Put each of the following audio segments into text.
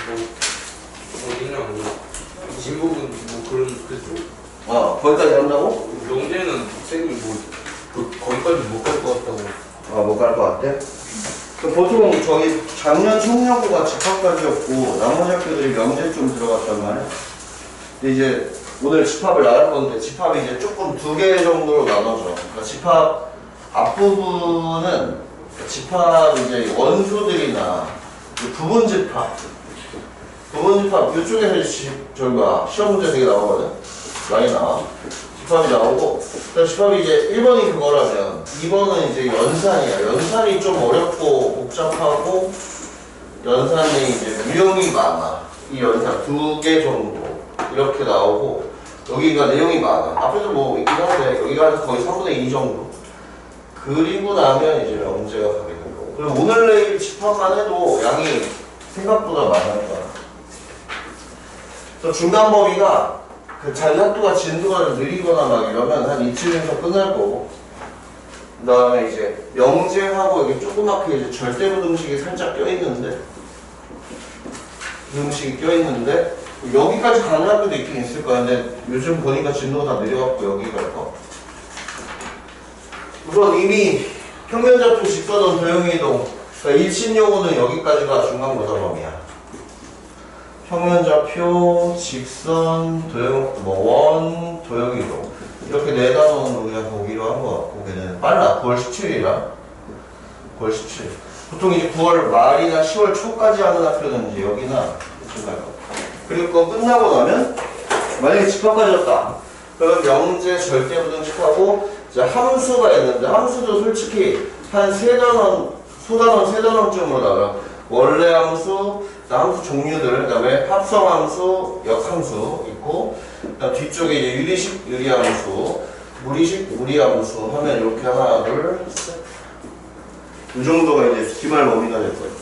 어디냐 진복은 뭐 그런 그쪽? 거기까지 한다고? 영재는 쌤이 거기까지 못 갈 것 같다고. 못 갈 것 같대? 그럼 보통 저기 작년 총력고가 집합까지였고 나머지 학교들이 명제 좀 들어갔단 말이야. 근데 이제 오늘 집합을 나갈 건데 집합이 이제 조금 두 개 정도로 나눠져. 그러니까 집합 앞부분은 집합 이제 원소들이나 부분 집합 이쪽에서 시험 문제 되게 나오거든. 많이 나와. 집합이 나오고, 집합이 이제 1번이 그거라면 2번은 이제 연산이야. 연산이 좀 어렵고 복잡하고 연산이 이제 유형이 많아. 이 연산 두 개 정도 이렇게 나오고 여기가 내용이 많아. 앞에도 뭐 있긴 한데 여기가 거의 3분의 2 정도. 그리고 나면 이제 명제가 가게 된 거고. 그리고 오늘 내일 집합만 해도 양이 생각보다 많을 거야. 그래서 중간 범위가 그 잔락도가 진도가 느리거나 막 이러면 한 이쯤에서 끝날 거고, 그 다음에 이제 명제하고 여기 조그맣게 이제 절대부등식이 살짝 껴있는데 여기까지 가는 학교도 있긴 있을 거야. 근데 요즘 보니까 진도가 다 느려갖고 여기 갈 거. 우선 이미 평면좌표 직선은 도형이동, 그러니까 일신용어는 여기까지가 중간고사 범위야. 평면좌표, 직선, 도형, 도형이동 이렇게 네 단어는 우리가 보기로 한 것 같고, 걔는 빨라. 9월 17일이라 9월 17일. 보통 이제 9월 말이나 10월 초까지 하는 학교는 이제 여기나 이쯤 갈 거. 그리고 그거 끝나고 나면 만약에 집합까지였다. 그러면 명제 절대부등식하고 이제 함수가 있는데, 함수도 솔직히 한 소단원 세 단원쯤으로 나가. 원래 함수, 함수 종류들, 그 다음에 합성함수, 역함수 있고, 그다음 뒤쪽에 이제 유리식, 유리함수, 무리식, 무리함수 하면 이렇게 하나, 둘, 셋. 이 정도가 이제 기말 범위가 될 거예요.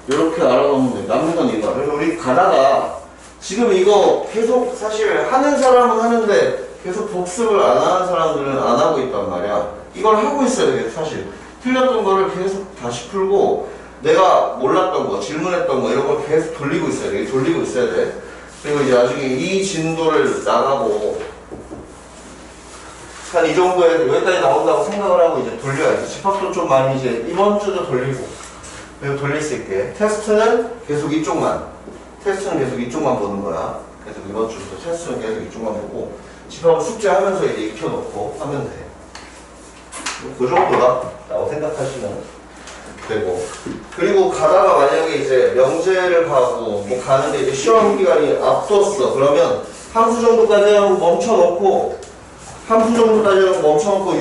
이렇게 알아놓으면 돼. 남는 건 이거. 그래서 우리 가다가 지금 이거 계속 사실 하는 사람은 하는데 계속 복습을 안 하는 사람들은 안 하고 있단 말이야. 이걸 하고 있어야 돼, 사실. 틀렸던 거를 계속 다시 풀고, 내가 몰랐던 거, 질문했던 거 이런 걸 계속 돌리고 있어야 돼. 돌리고 있어야 돼. 그리고 이제 나중에 이 진도를 나가고 한 이 정도에 여기까지 나온다고 생각을 하고 이제 돌려야지. 집합도 좀 많이 이제 이번 주도 돌리고, 그리고 돌릴 수 있게. 테스트는 계속 이쪽만 보는 거야. 계속 이번 주부터 테스트는 계속 이쪽만 보고, 집합을 숙제하면서 이제 익혀놓고 하면 돼. 그 정도다라고 생각하시면 되고. 그리고 가다가 만약에 이제 명제를 가고 뭐 가는데 이제 시험 기간이 앞뒀어. 그러면 함수 정도까지 하고 멈춰놓고,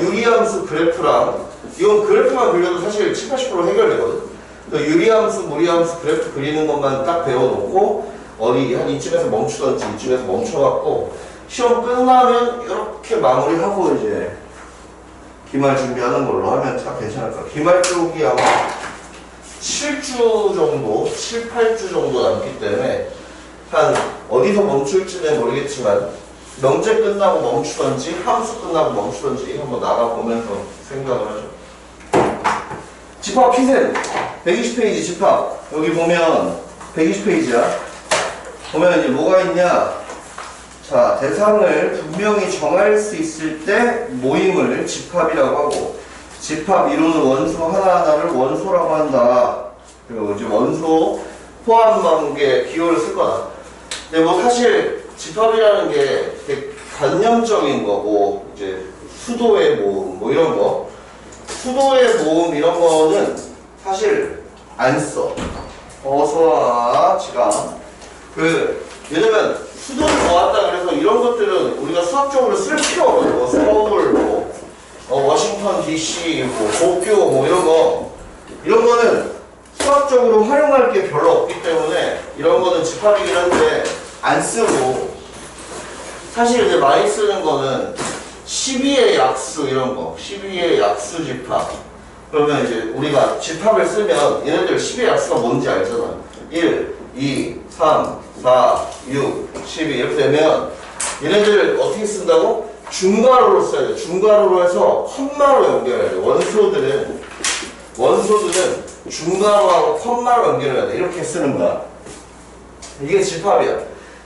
유리함수 그래프랑, 이건 그래프만 그려도 사실 70-80% 해결되거든. 유리함수, 무리함수 그래프 그리는 것만 딱 배워놓고 어디 한 이쯤에서 멈추던지 이쯤에서 멈춰갖고 시험 끝나면 이렇게 마무리하고 이제 기말 준비하는 걸로 하면 딱 괜찮을 거야. 기말 쪽이 아마 7주 정도, 7, 8주 정도 남기 때문에 한 어디서 멈출지는 모르겠지만 명제 끝나고 멈추던지 함수 끝나고 멈추던지 한번 나가보면서 생각을 하죠. 집합 피셈 120페이지 집합. 여기 보면 120페이지야. 보면 이제 뭐가 있냐. 자, 대상을 분명히 정할 수 있을 때 모임을 집합이라고 하고, 집합 이루는 원소 하나하나를 원소라고 한다. 그리고 이제 원소 포함 관계 기호를 쓸 거다. 근데 뭐 사실 집합이라는 게 되게 관념적인 거고, 이제 수도의 모음 뭐 이런 거, 수도의 모음 이런 거는 사실 안 써. 어서와 지감. 왜냐면 수도를 모았다 그래서 이런 것들은 우리가 수학적으로 쓸 필요 없거든. 뭐 서울, 워싱턴 DC, 도쿄 뭐 이런 거는 수학적으로 활용할 게 별로 없기 때문에 이런 거는 집합이긴 한데 안 쓰고, 사실 이제 많이 쓰는 거는 12의 약수 이런 거, 12의 약수 집합. 그러면 이제 우리가 집합을 쓰면 얘네들 12의 약수가 뭔지 알잖아. 1, 2, 3, 4, 6, 12 이렇게 되면 얘네들 어떻게 쓴다고? 중괄호로 써야 돼. 중괄호로 해서 컴마로 연결해야 돼. 원소들은 중괄호하고 컴마로 연결해야 돼. 이렇게 쓰는 거야. 이게 집합이야.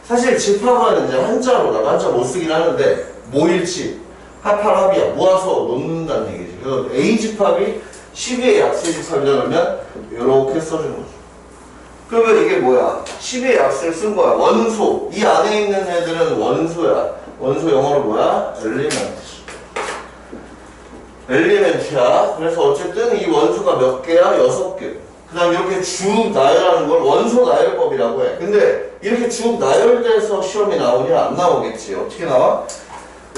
사실 집합은 이제 한자로, 나도 한자 못 쓰긴 하는데, 모일집, 합합이야. 모아서 놓는다는 얘기지. 그래서 A 집합이 12의 약세 집합이다 그러면, 이렇게 써주는 거죠. 그러면 이게 뭐야? 12의 약세를 쓴 거야. 원소. 이 안에 있는 애들은 원소야. 원소 영어로 뭐야? 엘리멘트야. 그래서 어쨌든 이 원소가 몇 개야? 6개. 그 다음 이렇게 쭉 나열하는 걸 원소 나열법이라고 해. 근데 이렇게 쭉 나열돼서 시험이 나오냐? 안 나오겠지. 어떻게 나와?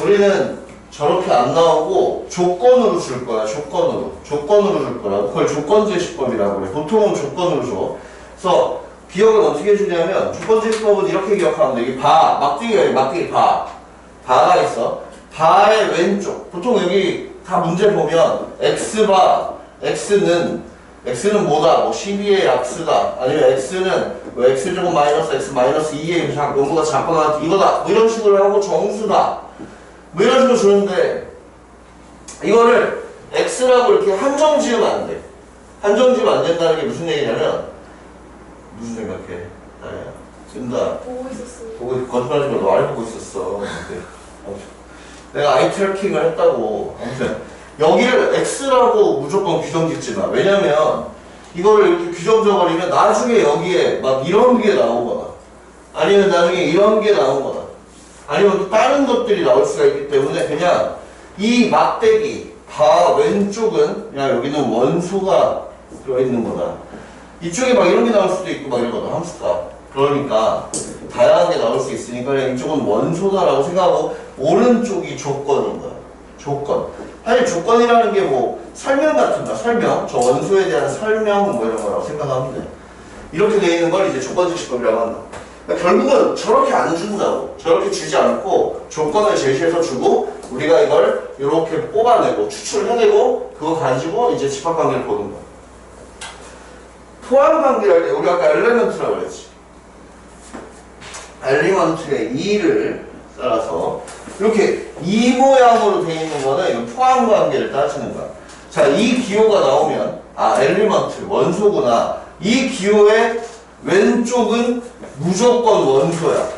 우리는 저렇게 안 나오고 조건으로 줄 거야. 조건으로 줄 거라고. 그걸 조건제시법이라고 해. 보통은 조건으로 줘. 그래서 기억은 어떻게 해주냐면 조건제시법은 이렇게 기억하면 돼. 이게 막대기 바가 있어. 바의 왼쪽. 보통 여기 다 문제 보면 x바, x는 뭐다? 뭐 12의 약수다. 아니면 x는 뭐 x제곱 마이너스 x 마이너스 2의 연구가 작거나 이거다. 뭐 이런 식으로 하고 정수다. 뭐 이런 식으로 주는데 이거를 x라고 이렇게 한정 지으면 안 돼. 한정 지으면 안 된다는 게 무슨 얘기냐면 무슨 생각해? 나야. 쓴다. 보고 있었어요. 보고 거짓말하지 말고 말 보고 있었어. 내가 아이 트래킹을 했다고. 아무튼 여기를 x라고 무조건 규정 짓지 마. 왜냐면 이거를 이렇게 규정 져버리면 나중에 여기에 막 이런 게 나오거나 아니면 나중에 이런 게 나오거나 아니면 또 다른 것들이 나올 수가 있기 때문에 그냥 이 막대기 바 왼쪽은 그냥 여기는 원소가 들어있는 거다. 이쪽에 막 이런 게 나올 수도 있고 막 이러거든. 함수가. 그러니까 다양하게 나올 수 있으니까 그냥 이쪽은 원소다라고 생각하고 오른쪽이 조건인 거야. 조건. 사실 조건이라는 게 뭐 설명 같은 거, 설명. 저 원소에 대한 설명 뭐 이런 거라고 생각하면 돼. 이렇게 돼 있는 걸 이제 조건제시법이라고 한다. 그러니까 결국은 저렇게 안 준다고. 저렇게 주지 않고 조건을 제시해서 주고 우리가 이걸 이렇게 뽑아내고 추출해내고 그거 가지고 이제 집합관계를 보는 거야. 포함관계를 할 때 우리 아까 엘리먼트라고 그랬지. 엘리먼트의 2를 따라서 이렇게 이 모양으로 되어 있는 거는 이건 포함관계를 따지는 거야. 자, 이 기호가 나오면 엘리먼트 원소구나. 이 기호의 왼쪽은 무조건 원소야.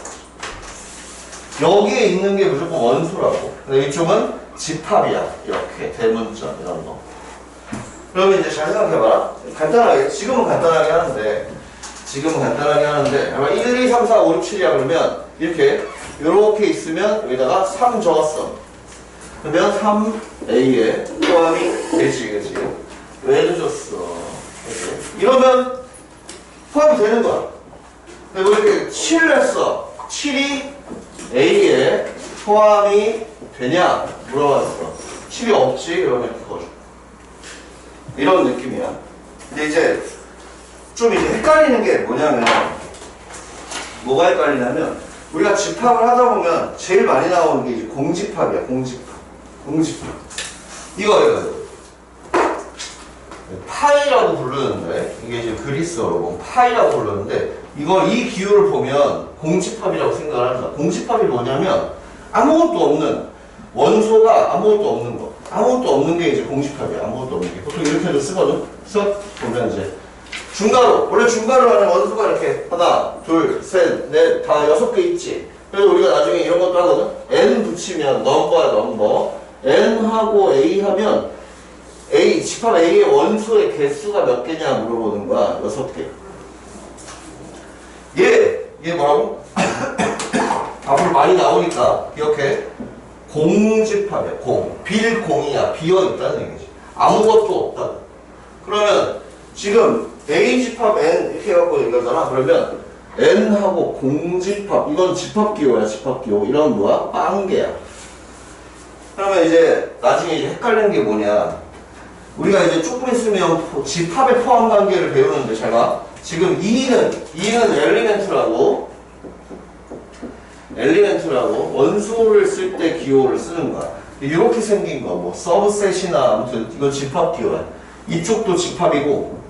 여기에 있는 게 무조건 원소라고. 근데 이쪽은 집합이야. 이렇게 대문자 이런 거. 그러면 이제 잘 생각해봐라. 간단하게 지금은 간단하게 하는데 아마 1, 2, 3, 4, 5, 6, 7이야 그러면 이렇게 있으면 여기다가 3 적었어. 그러면 3A에 포함이 되지, 그치? 왜 늦었어? 이러면 포함이 되는 거야. 근데 왜 이렇게 7 했어? 7이 A에 포함이 되냐? 물어봤어. 7이 없지? 그러면 이렇게 거줘. 이런 느낌이야. 근데 이제 좀 이제 헷갈리는 게 뭐냐면 뭐가 헷갈리냐면 우리가 집합을 하다 보면 제일 많이 나오는 게 이제 공집합이야. 공집합. 이거 파이라고 부르는데 이게 이제 그리스어로 파이라고 부르는데 이 기호를 보면 공집합이라고 생각을 한다. 공집합이 뭐냐면 아무것도 없는 원소가 아무것도 없는 거. 아무것도 없는 게 이제 공집합이야. 아무것도 없는 게. 보통 이렇게도 쓰거든. 보면 이제 중괄호. 원래 중괄호 하는 원소가 이렇게 하나, 둘, 셋, 넷, 다 6개 있지. 그래서 우리가 나중에 이런 것도 하거든. n 붙이면 넘버야 넘버. n하고 a 하면 집합 a의 원소의 개수가 몇 개냐 물어보는 거야. 6개. 얘 뭐라고? 앞으로 많이 나오니까 기억해. 공집합이야. 빌공이야. 비어있다는 얘기지. 아무것도 없다. 그러면 지금 A집합 N 이렇게 해갖고 얘기하잖아. 그러면 N하고 공집합 이건 집합기호야. 집합기호. 이런 뭐야? 빵개야. 그러면 이제 나중에 이제 헷갈리는 게 뭐냐. 우리가 이제 조금 있으면 집합의 포함관계를 배우는데 잘 봐. 지금 2는 엘리멘트라고 원소를 쓸 때 기호를 쓰는 거야. 이렇게 생긴 거, 뭐 서브셋이나 아무튼 이건 집합 기호야. 이쪽도 집합이고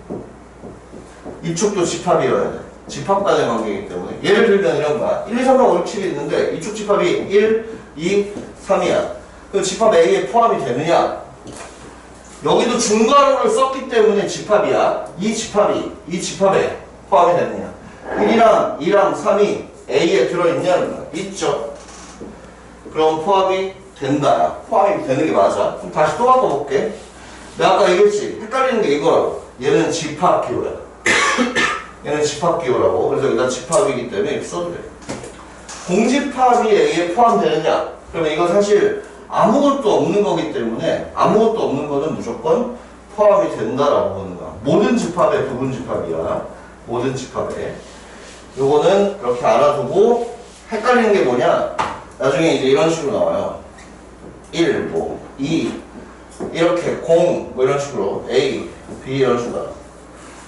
이쪽도 집합이어야 돼. 집합 간의 관계이기 때문에. 예를 들면 이런 거야. 1, 2, 3, 4, 5, 6, 7이 있는데 이쪽 집합이 1, 2, 3이야. 그럼 집합 A에 포함이 되느냐? 여기도 중괄호를 썼기 때문에 집합이야. 이 집합에 포함이 되느냐? 1이랑 2랑 3이 A에 들어있냐는 거야. 있죠. 그럼 포함이 된다. 포함이 되는 게 맞아. 그럼 다시 또 바꿔볼게. 내가 아까 얘기했지. 헷갈리는 게 이거라고. 얘는 집합기호야. 얘는 집합기호라고. 그래서 일단 집합이기 때문에 이렇게 써도 돼. 공집합이 A에 포함되느냐? 그러면 이건 사실 아무것도 없는 거기 때문에 아무것도 없는 거는 무조건 포함이 된다라고 보는 거야. 모든 집합의 부분 집합이야. 모든 집합에. 요거는 그렇게 알아두고 헷갈리는 게 뭐냐? 나중에 이제 이런 식으로 나와요. 1, 뭐, 2, 이렇게 0, 뭐 이런 식으로 A, B 이런 식으로 나와.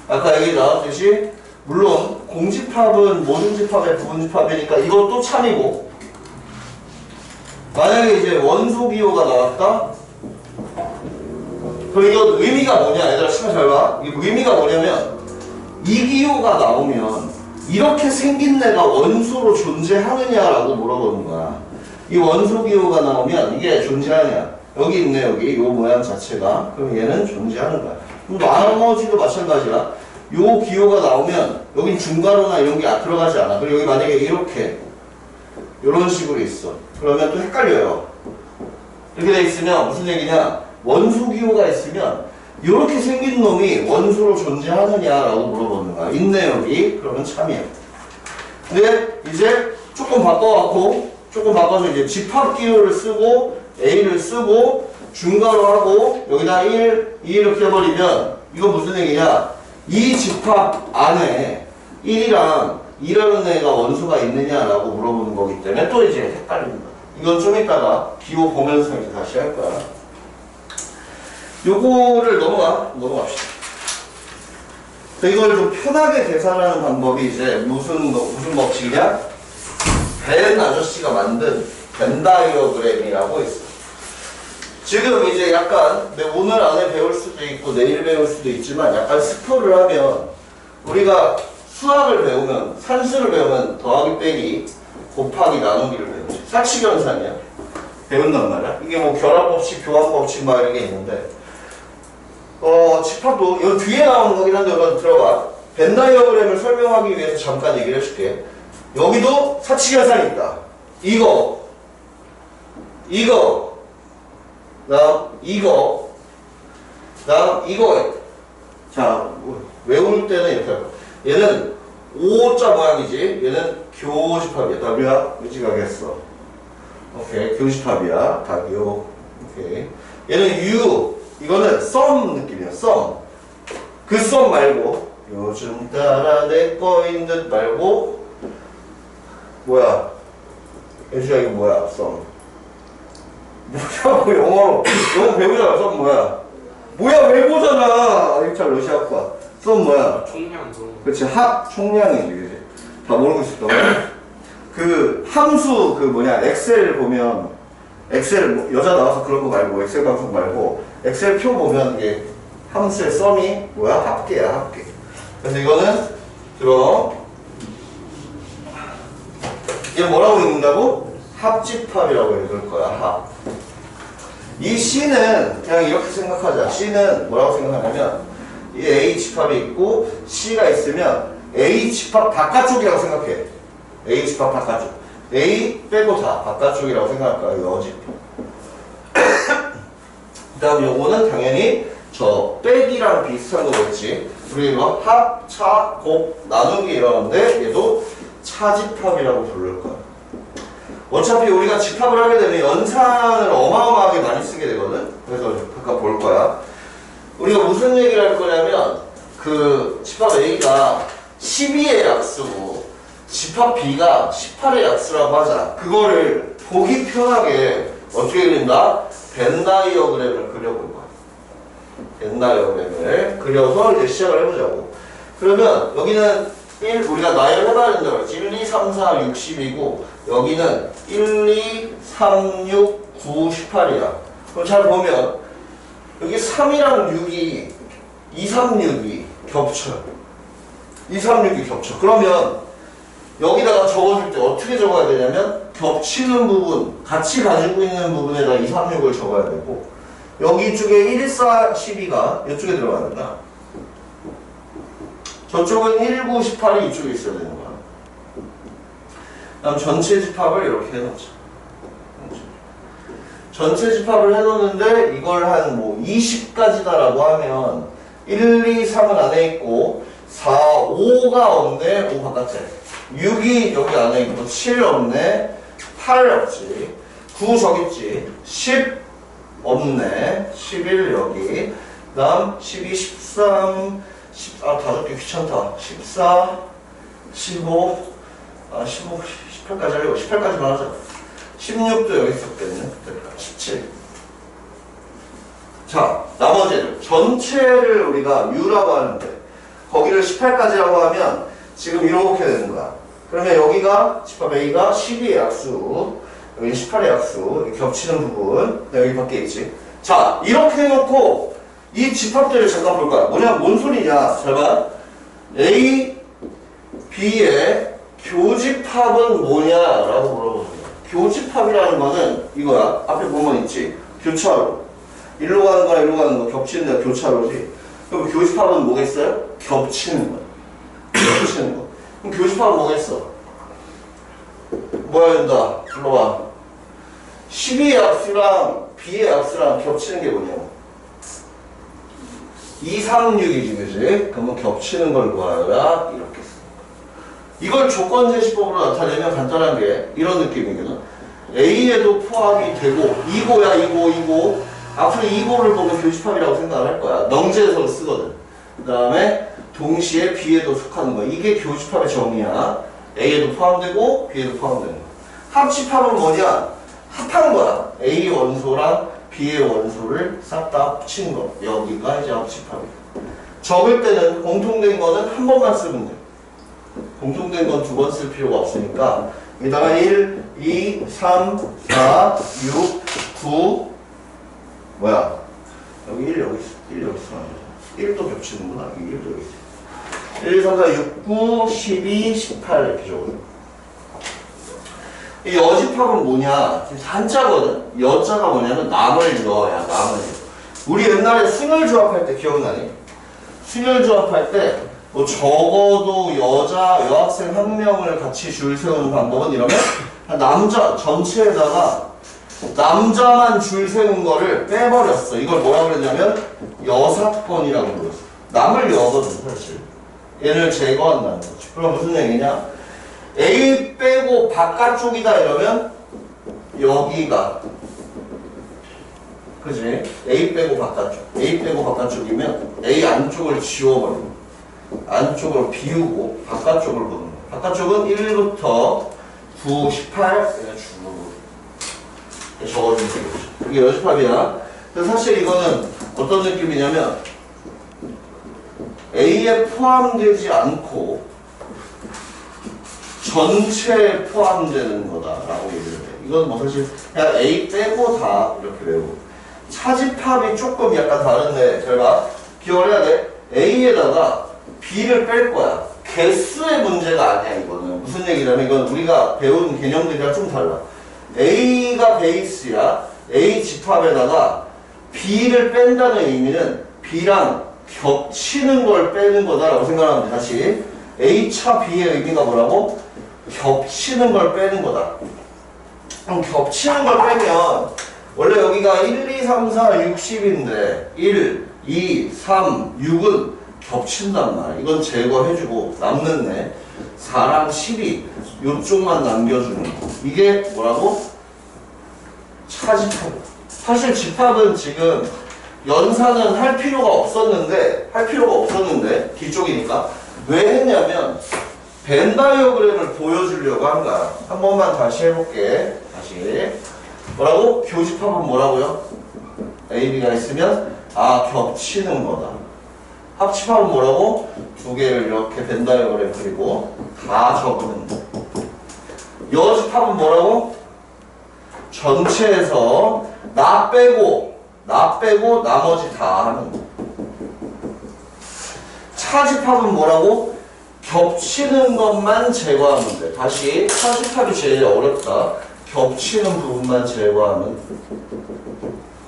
아까 얘기 나왔듯이 물론 공집합은 모든 집합의 부분 집합이니까 이것도 참이고 만약에 이제 원소 기호가 나왔다? 그럼 이거 의미가 뭐냐? 얘들아 시간 잘 봐. 이게 의미가 뭐냐면 이 기호가 나오면 이렇게 생긴 애가 원소로 존재하느냐라고 물어보는 거야. 이 원소 기호가 나오면 이게 존재하냐? 여기 있네 여기 요 모양 자체가. 그럼 얘는 존재하는 거야. 그럼 나머지도 마찬가지야. 요 기호가 나오면 여긴 중괄호나 이런 게 들어가지 않아. 그리고 여기 만약에 이렇게 이런 식으로 있어. 그러면 또 헷갈려요. 이렇게 돼 있으면 무슨 얘기냐? 원소 기호가 있으면 이렇게 생긴 놈이 원소로 존재하느냐라고 물어보는 거야. 있네 여기. 그러면 참이야. 근데 이제 조금 바꿔서 이제 집합 기호를 쓰고 A를 쓰고 중괄호 하고 여기다 1, 2 이렇게 해버리면 이거 무슨 얘기냐? 이 집합 안에 1이랑 2라는 애가 원소가 있느냐라고 물어보는 거기 때문에 또 이제 헷갈립니다. 이건 좀 이따가 기호 보면서 이제 다시 할 거야. 요거를 넘어갑시다. 이걸 좀 편하게 계산하는 방법이 이제 무슨 법칙이냐? 벤 아저씨가 만든 벤 다이어그램이라고 있어. 지금 이제 약간 오늘 안에 배울 수도 있고 내일 배울 수도 있지만 약간 스포를 하면 우리가 수학을 배우면 산수를 배우면 더하기 빼기 곱하기 나누기를 배우지. 사칙연산이야. 배운단 말이야. 이게 뭐 결합법칙, 교환법칙 막 이런 게 있는데 집합도 이거 뒤에 나오는 거긴 한데 여러분 들어봐. 벤 다이어그램을 설명하기 위해서 잠깐 얘기를 해줄게. 여기도 사칙연산이 있다. 이거 그다음 이거 자 외울 때는 이렇게 할 거야. 얘는 O자 모양이지. 얘는 교집합이야. W야? 의지가겠어. 오케이. 교집합이야. 답이요. 오케이. 얘는 U. 이거는 썸 느낌이야. 썸. 그 썸 말고 요즘 따라 내 거인 듯 말고 뭐야? 예주야 이거 뭐야? 썸. 뭐냐고 영어로. 영어 배우잖아. 썸 뭐야? 뭐야 외고잖아. 일차 러시아과. 썸 뭐야? 총량 그렇지. 합 총량이지. 그지? 다 모르고 있었던 거야. 그 함수 그 뭐냐 엑셀 보면 엑셀 여자 나와서 그런 거 말고 엑셀 방송 말고 엑셀 표 보면 이게 함수의 썸이 뭐야? 합계야 합계. 그래서 이거는 들어 이게 뭐라고 읽는다고? 합집합이라고 읽을 거야. 합. 이 C는 그냥 이렇게 생각하자. C는 뭐라고 생각하냐면 이 A 집합이 있고 C가 있으면 A 집합 바깥쪽이라고 생각해. A 집합 바깥쪽. A 빼고 다 바깥쪽이라고 생각할 거야. 이 어집합. 그 다음 요거는 당연히 저 빼기랑 비슷한 거겠지. 우리 이거 합, 차, 곱, 나누기 이러는데 얘도 차집합이라고 부를 거야. 어차피 우리가 집합을 하게 되면 연산을 어마어마하게 많이 쓰게 되거든. 그래서 잠깐 볼 거야. 우리가 무슨 얘기를 할 거냐면 그 집합 A가 12의 약수고 집합 B가 18의 약수라고 하자. 그거를 보기 편하게 어떻게 그린다? 벤 다이어그램을 그려볼 거야. 벤 다이어그램을 그려서 이제 시작을 해보자고. 그러면 여기는 1 우리가 나열을 해봐야 된다고 했지. 1, 2, 3, 4, 6, 10이고 여기는 1, 2, 3, 6, 9, 18이야. 그럼 잘 보면 여기 3이랑 6이 2, 3, 6이 겹쳐요. 2, 3, 6이 겹쳐. 그러면 여기다가 적어줄 때 어떻게 적어야 되냐면 겹치는 부분, 같이 가지고 있는 부분에다 2, 3, 6을 적어야 되고 여기 쪽에 1, 4, 12가 이쪽에 들어가야 된다. 저쪽은 19, 18이 이쪽에 있어야 되는 거야. 그럼 전체 집합을 이렇게 해놓자. 전체 집합을 해놓는데 이걸 한 뭐 20까지다라고 하면 1, 2, 3은 안에 있고 4, 5가 없네. 5 바깥에. 6이 여기 안에 있고 7 없네. 8 없지. 9 저기 있지. 10 없네. 11 여기. 그 다음 12, 13, 10, 다 적기 귀찮다. 14, 15, 15, 18까지 하려고. 18까지만 하자. 16도 여기 있었겠네. 17. 자, 나머지를. 전체를 우리가 U라고 하는데, 거기를 18까지라고 하면 지금 이렇게 되는 거야. 그러면 여기가, 집합 A가 12의 약수, 여기 18의 약수, 겹치는 부분, 여기 밖에 있지. 자, 이렇게 해놓고, 이 집합들을 잠깐 볼 거야. 뭔 소리냐. 잘 봐. A, B의 교집합은 뭐냐라고 물어보는 거야. 교집합이라는 거는 이거야. 앞에 보면 있지. 교차로. 일로 가는 거랑 일로 가는 거 겹치는 데가 교차로지. 그럼 교집합은 뭐겠어요? 겹치는 거야. 겹치는 거. 그럼 교집합은 뭐겠어? 뭐야 된다. 불러봐. 12의 약수랑 B의 약수랑 겹치는 게 뭐냐고. 2, 3, 6이지, 그지? 그러면 겹치는 걸 구하라. 이렇게 써. 이걸 조건제시법으로 나타내면 간단한 게 이런 느낌이거든. A에도 포함이 되고, 이고야, 이고. 앞으로 이고를 보면 교집합이라고 생각을 할 거야. 명제에서 쓰거든. 그 다음에 동시에 B에도 속하는 거야. 이게 교집합의 정의야. A에도 포함되고, B에도 포함되는 거야. 합집합은 뭐냐? 합한 거야. A 원소랑 B의 원소를 싹 다 합친 거. 여기가 이제 합집합이야. 적을 때는 공통된 거는 한 번만 쓰면 돼. 공통된 건 두 번 쓸 필요가 없으니까 여기다가 1, 2, 3, 4, 6, 9 뭐야? 여기 1 여기 있어. 1 여기 있어. 1도 겹치는구나. 여기 1도 여기 있어. 1, 2, 3, 4, 6, 9, 12, 18 이렇게 적어요. 이 여집합은 뭐냐? 한자거든? 여자가 뭐냐면 남을 여야, 남을 여. 우리 옛날에 순열 조합할 때 기억나니? 순열 조합할 때 뭐 적어도 여학생 한 명을 같이 줄 세우는 방법은 이러면 남자 전체에다가 남자만 줄 세운 거를 빼버렸어. 이걸 뭐라 그랬냐면 여사건이라고 불렀어. 남을 여거든 사실. 얘를 제거한다는 거지. 그럼 무슨 얘기냐? A 빼고 바깥쪽이다 이러면 여기가 그지? A 빼고 바깥쪽. A 빼고 바깥쪽이면 A 안쪽을 지워버리고 안쪽을 비우고 바깥쪽을 보는 거야. 바깥쪽은 1부터 9, 18 내가 쭉 적어주면 되겠죠. 이게 여집합이야. 사실 이거는 어떤 느낌이냐면 A에 포함되지 않고 전체에 포함되는 거다라고 얘기를 해. 이건 뭐 사실 그냥 A 빼고 다 이렇게 외우고. 차집합이 조금 약간 다른데 잘 봐. 기억을 해야 돼. A에다가 B를 뺄 거야. 개수의 문제가 아니야 이거는. 무슨 얘기냐면 이건 우리가 배운 개념들이랑 좀 달라. A가 베이스야. A 집합에다가 B를 뺀다는 의미는 B랑 겹치는 걸 빼는 거다라고 생각하면 돼. 다시 A차 B의 의미가 뭐라고? 겹치는 걸 빼는 거다. 그럼 겹치는 걸 빼면 원래 여기가 1, 2, 3, 4, 6, 10인데 1, 2, 3, 6은 겹친단 말이야. 이건 제거해주고 남는 애 4랑 10이 요쪽만 남겨주는 거. 이게 뭐라고? 차집합. 사실 집합은 지금 연산은 할 필요가 없었는데 뒤쪽이니까 왜 했냐면 벤 다이어그램을 보여주려고 한 거야. 한 번만 다시 해볼게. 다시 뭐라고? 교집합은 뭐라고요? A, B가 있으면 겹치는 거다. 합집합은 뭐라고? 두 개를 이렇게 벤 다이어그램 그리고 다 적는 거. 여집합은 뭐라고? 전체에서 나 빼고 나머지 다 하는 거. 차집합은 뭐라고? 겹치는 것만 제거하면 돼. 다시 차집합이 제일 어렵다. 겹치는 부분만 제거하면.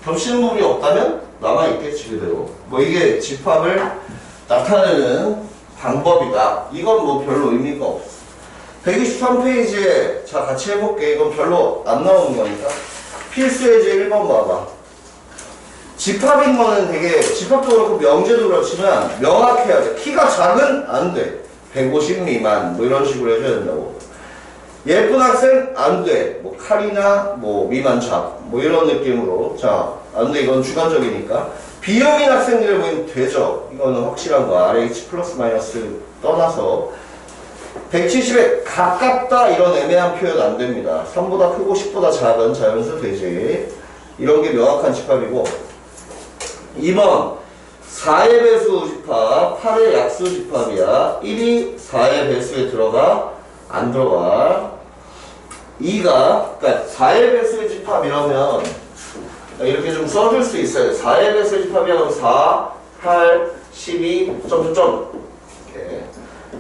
겹치는 부분이 없다면 남아있겠지 그대로. 뭐 이게 집합을 나타내는 방법이다. 이건 뭐 별로 의미가 없어. 123페이지에 자 같이 해볼게. 이건 별로 안 나오는 거니까. 필수 예제 1번 봐봐. 집합인 거는 되게 집합도 그렇고 명제도 그렇지만 명확해야 돼. 키가 작은 안 돼. 150 미만 뭐 이런 식으로 해줘야 된다고. 예쁜 학생 안 돼. 뭐 칼이나 뭐 미만잡 뭐 이런 느낌으로. 자, 안 돼. 이건 주관적이니까. 비영인 학생들을 보면 되죠. 이거는 확실한 거. RH 플러스 마이너스 떠나서 170에 가깝다 이런 애매한 표현 안 됩니다. 3보다 크고 10보다 작은 자연수 되지. 이런 게 명확한 집합이고. 2번 4의 배수 집합, 8의 약수 집합이야. 1이 4의 배수에 들어가? 안 들어가. 2가 그러니까 4의 배수의 집합 이러면 이렇게 좀 써줄 수 있어요. 4의 배수의 집합이라면 4, 8, 12, 점점점 이렇게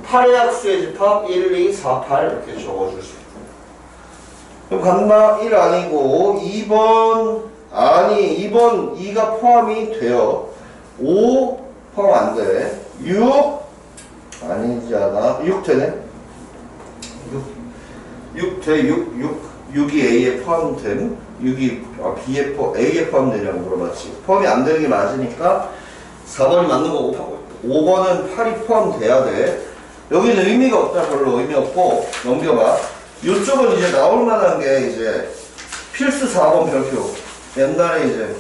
8의 약수의 집합 1, 2, 4, 8 이렇게 적어줄 수 있고. 그럼 간다 1 아니고 2번 아니 2번 2가 포함이 돼요. 5 포함 안 돼. 6 아니잖아. 6 되네. 6 돼. 6이 A에 포함됨. 6이 B에 A에 포함되냐고 물어봤지. 포함이 안 되는 게 맞으니까 4번이 맞는 거고 5번은 8이 포함돼야 돼. 여기는 의미가 없다. 별로 의미 없고 넘겨봐. 이쪽은 이제 나올 만한 게 이제 필수 4번 별표. 옛날에 이제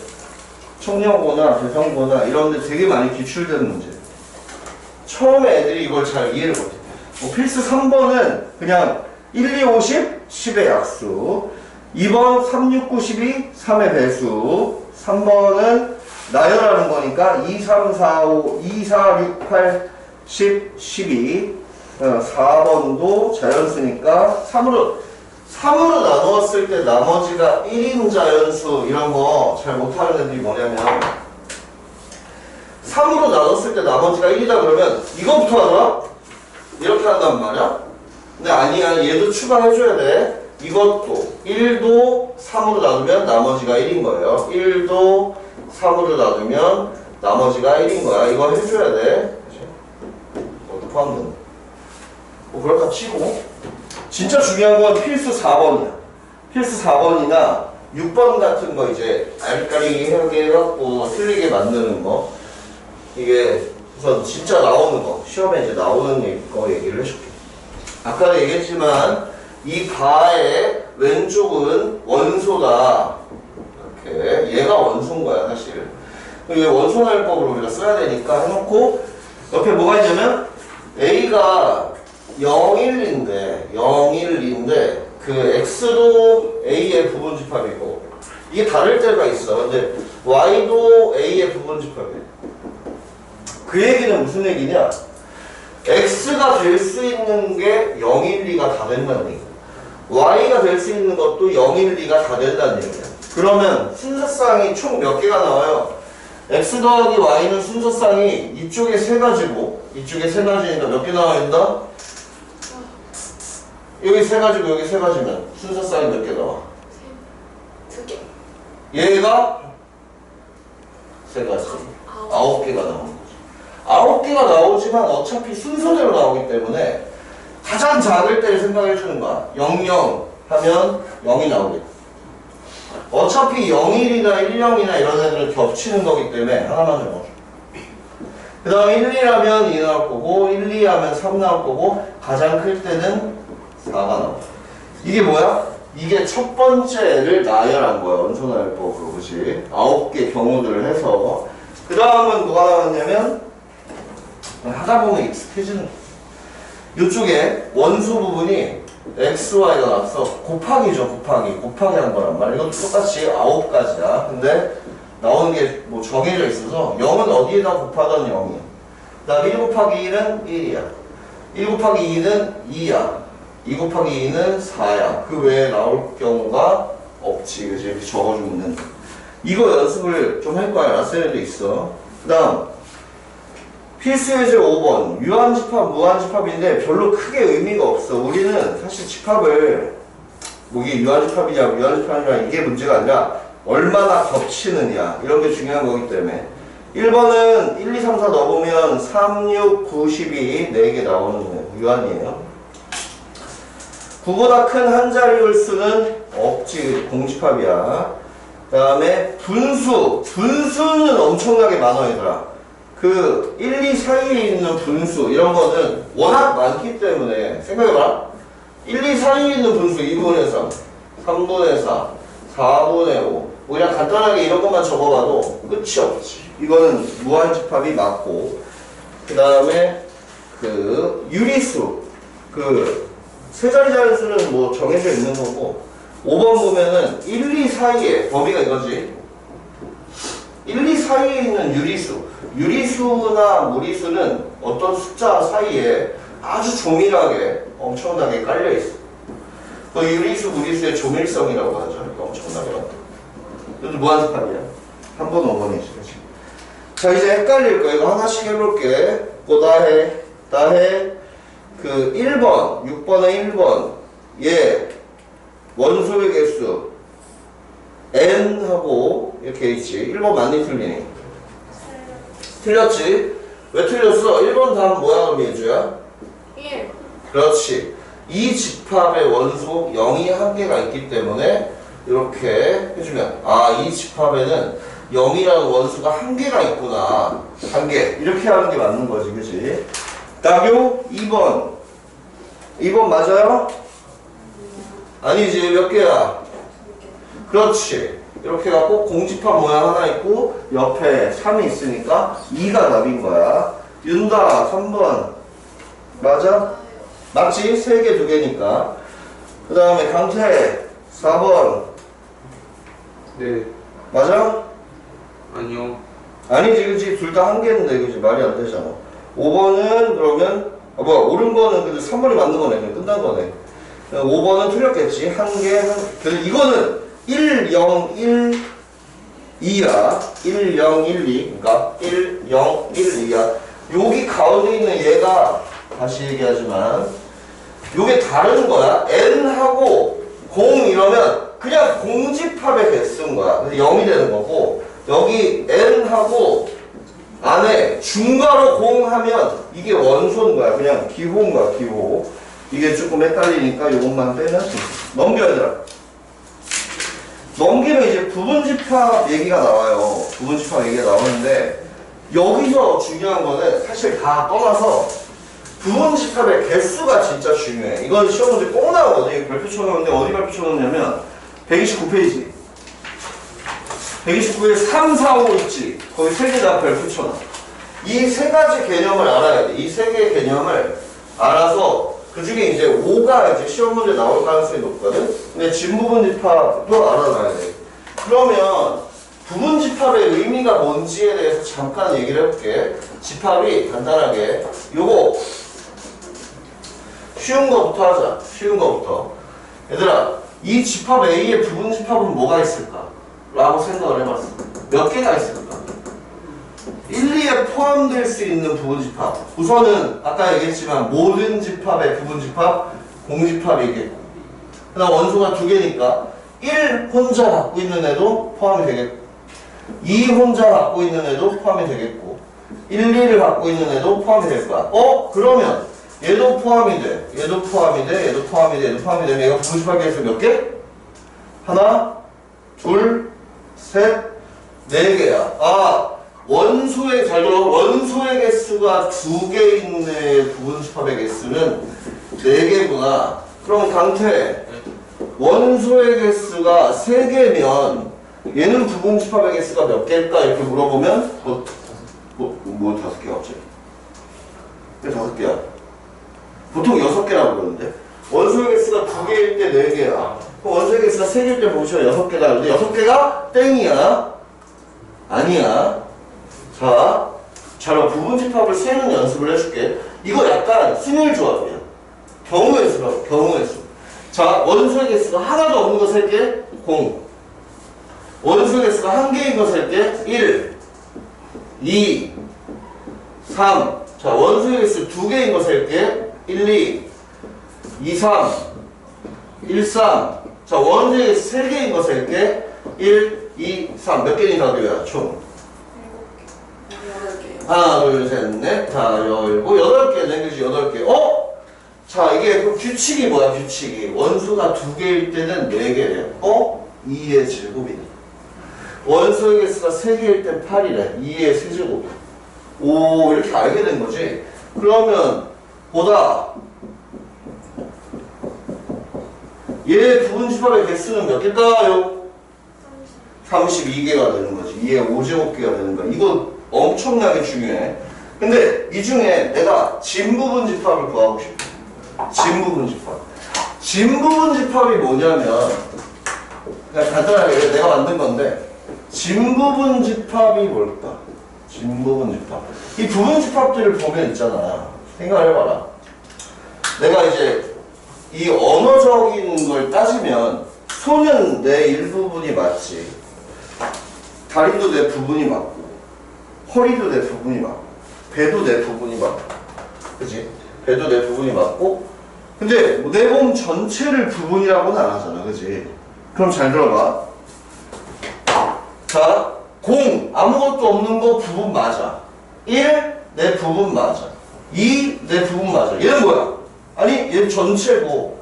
청량고나 대성고나 이런 데 되게 많이 기출되는 문제. 처음에 애들이 이걸 잘 이해를 못해. 뭐 필수 3번은 그냥 1, 2, 5, 10, 10의 약수. 2번 3, 6, 9, 12, 3의 배수. 3번은 나열하는 거니까 2, 3, 4, 5, 2, 4, 6, 8, 10, 12. 4번도 자연수니까 3으로 나누었을 때 나머지가 1인 자연수 이런 거 잘 못하는 애들이 뭐냐면 3으로 나눴을 때 나머지가 1이다 그러면 이거부터 하더라? 이렇게 한단 말이야? 근데 아니야. 얘도 추가해줘야 돼. 이것도 1도 3으로 나누면 나머지가 1인 거예요. 1도 3으로 나누면 나머지가 1인 거야. 이거 해줘야 돼. 이것도 포함된다. 뭐 그럴까 치고 진짜 중요한 건 필수 4번이야. 필수 4번이나 6번 같은 거 이제 알까리하게 해갖고 틀리게 만드는 거. 이게 우선 진짜 나오는 거. 시험에 이제 나오는 거 얘기를 해줄게. 아까도 얘기했지만 이 바의 왼쪽은 원소다. 이렇게 얘가 원소인 거야 사실. 이게 원소날법으로 우리가 써야 되니까 해놓고 옆에 뭐가 있냐면 A가 0, 1인데 그 X도 A의 부분집합이고 이게 다를 때가 있어. 근데 Y도 A의 부분집합이야. 그 얘기는 무슨 얘기냐? X가 될 수 있는 게 0, 1, 2가 다 된다는 얘기야. Y가 될 수 있는 것도 0, 1, 2가 다 된다는 얘기야. 그러면 순서쌍이 총 몇 개가 나와요? X 더하기 Y는 순서쌍이 이쪽에 3가지고 이쪽에 3가지니까 몇 개 나와야 된다? 여기 3가지고 여기 3가지면 순서쌍이 몇 개 나와? 2개. 얘가 3가지 9개가 나오는 거지. 9개가 나오지만 어차피 순서대로 나오기 때문에 가장 작을 때를 생각해 주는 거야. 0, 0 하면 0이 나오겠다. 어차피 0, 1이나 1, 0이나 이런 애들은 겹치는 거기 때문에 하나만 적어줘. 그 다음에 1, 2하면 2 나올 거고 1, 2 하면 3 나올 거고 가장 클 때는 4가 나와. 이게 뭐야? 이게 첫 번째를 나열한 거야. 원소나열법으로. 그치? 9개 경우들을 해서 그 다음은 뭐가 나왔냐면 하다 보면 익숙해지는 거야. 이쪽에 원소 부분이 x, y가 나왔어. 곱하기죠. 곱하기 한 거란 말이야. 이것도 똑같이 9가지야. 근데 나오는 게 뭐 정해져 있어서 0은 어디에다 곱하던 0이야. 그 다음 1 곱하기 1은 1이야. 1 곱하기 2는 2야. 2 곱하기 2는 4야. 그 외에 나올 경우가 없지. 그치? 이렇게 적어주면 이거 연습을 좀 할 거야. 라셀에도 있어. 그 다음 필수 예제 5번 유한집합, 무한집합인데 별로 크게 의미가 없어. 우리는 사실 집합을 뭐 이게 유한집합이냐 무한집합이냐 이게 문제가 아니라 얼마나 겹치느냐 이런 게 중요한 거기 때문에 1번은 1, 2, 3, 4 넣어보면 3, 6, 9, 12 4개 나오는 유한이에요. 9보다 큰 한 자리 홀수는 없지. 공집합이야. 그 다음에 분수는 엄청나게 많아 얘들아. 그 1, 2 사이에 있는 분수 이런 거는 워낙 많기 때문에 생각해봐. 1, 2 사이에 있는 분수 2분의 3, 3분의 4, 4분의 5 그냥 간단하게 이런 것만 적어봐도 끝이 없지. 이거는 무한집합이 맞고, 그 다음에 그 유리수 그 세 자리 자연수는 뭐 정해져 있는 거고, 5번 보면은 1, 2 사이에 범위가 이거지. 1, 2 사이에 있는 유리수나 무리수는 어떤 숫자 사이에 아주 조밀하게 엄청나게 깔려 있어. 그 유리수, 무리수의 조밀성이라고 하죠. 그러니까 엄청나게 많다. 이것도 무한집합이야. 3번, 5번이지. 자, 이제 헷갈릴 거야. 이거 하나씩 해볼게. 다해. 그 1번, 6번에 1번. 얘 원소의 개수 n하고 이렇게 있지. 1번 맞니 틀리니? 틀렸지? 왜 틀렸어? 1번 다음 뭐야 그럼 예주야? 1. 그렇지. 이 집합의 원소 0이 한 개가 있기 때문에 이렇게 해주면 이 집합에는 0이라는 원수가 한 개가 있구나. 한 개. 이렇게 하는 게 맞는 거지. 그치? 답요 2번. 2번 맞아요? 아니지. 몇 개야? 그렇지. 이렇게 해갖고 공집합 모양 하나 있고 옆에 3이 있으니까 2가 답인 거야. 윤다 3번. 맞아? 맞지? 3개 2개니까. 그 다음에 강태 4번. 네. 맞아? 아니요. 아니지, 그치? 둘 다 한 개인데, 그치? 말이 안 되잖아. 5번은 그러면, 옳은 거는 그래도 3번이 맞는 거네. 그냥 끝난 거네. 5번은 틀렸겠지. 한 개, 그래서 이거는 1, 0, 1, 2야. 1, 0, 1, 2. 그러니까 1, 0, 1, 2야. 여기 가운데 있는 얘가, 다시 얘기하지만, 요게 다른 거야. n하고 0 이러면 그냥 공집합의 개수인 거야. 그래서 0이 되는 거고, 여기 n하고 안에 중괄호 0 하면 이게 원소인 거야. 그냥 기호인 거야, 기호. 이게 조금 헷갈리니까 요것만 빼면 넘겨야 되라. 넘기면 이제 부분집합 얘기가 나와요. 부분집합 얘기가 나오는데 여기서 중요한 거는 사실 다 떠나서 부분집합의 개수가 진짜 중요해. 이건 시험 문제 꼭 나오거든. 발표 쳐놓는데 어디 발표 쳐놓냐면 129페이지. 129에 3, 4, 5 있지. 거기 세 개 다 별표 쳐놔. 이 세 가지 개념을 알아야 돼. 이 세 개의 개념을 알아서 그 중에 이제 5가 이제 시험 문제 나올 가능성이 높거든. 근데 진부분집합도 알아놔야 돼. 그러면 부분집합의 의미가 뭔지에 대해서 잠깐 얘기를 해볼게. 집합이 간단하게 요거 쉬운 거부터 하자. 쉬운 거부터. 얘들아, 이 집합 A의 부분집합은 뭐가 있을까? 라고 생각을 해봤어. 몇 개가 있을까? 1, 2에 포함될 수 있는 부분집합. 우선은 아까 얘기했지만 모든 집합의 부분집합, 공집합이겠고, 그 다음 원소가 2개니까 1 혼자 갖고 있는 애도 포함이 되겠고, 2 혼자 갖고 있는 애도 포함이 되겠고, 1, 2를 갖고 있는 애도 포함이 될 거야. 그러면 얘도 포함이 돼. 얘도 포함이 돼. 얘도 포함이 돼. 얘도 포함이 되면 얘가 부분집합 개수 몇 개? 하나, 둘, 셋, 4개야. 원소의, 잘 들어. 원소의 개수가 2개 있는 부분집합의 개수는 4개구나. 그럼 강태, 원소의 개수가 3개면 얘는 부분집합의 개수가 몇 개일까? 이렇게 물어보면 뭐 5개가 갑자기? 왜 5개야? 보통 6개라고 그러는데 원소의 개수가 2개일 때 4개야. 그럼 원소의 개수가 3개일 때 보시면 6개다. 근데 6개가 땡이야? 아니야. 자, 부분집합을 세는 연습을 해줄게. 이거 약간 순일조합이야. 경우의 수라고, 경우의 수. 자, 원소의 개수가 하나도 없는 거 셀게 0. 원소의 개수가 1개인 거 셀게 1, 2, 3. 자, 원소의 개수 2개인 거 셀게 1, 2, 2, 3, 1, 3. 자, 원소의 개수 3개인 거 셀게 1, 2, 3. 몇 개니 답이야, 총? 하나, 둘, 셋, 넷, 다 열고 8개네, 그지? 8개. 자, 이게 그 규칙이 뭐야, 규칙이? 원소가 2개일 때는 4개래요. 2의 제곱이네. 원소의 개수가 3개일 땐 8이래. 2의 세제곱이야. 오, 이렇게 알게 된 거지. 그러면 보다 얘 부분집합의 개수는 몇 개일까요? 32개가 되는 거지. 2의 5제곱개가 되는 거야. 이거 엄청나게 중요해. 근데 이 중에 내가 진부분집합을 구하고 싶어. 진부분집합. 진부분집합이 뭐냐면 그냥 간단하게 내가 만든 건데 진부분집합이 뭘까? 진부분집합. 이 부분집합들을 보면 있잖아. 생각을 해봐라. 내가 이제 이 언어적인 걸 따지면 손은 내 일부분이 맞지. 다리도 내 부분이 맞고 허리도 내 부분이 맞고 배도 내 부분이 맞고 그치? 배도 내 부분이 맞고 근데 내 몸 전체를 부분이라고는 안 하잖아. 그치? 그럼 잘 들어봐. 자, 공 아무것도 없는 거 부분 맞아. 1 내 부분 맞아. 2 내 부분 맞아. 얘는 뭐야? 아니 얘 전체고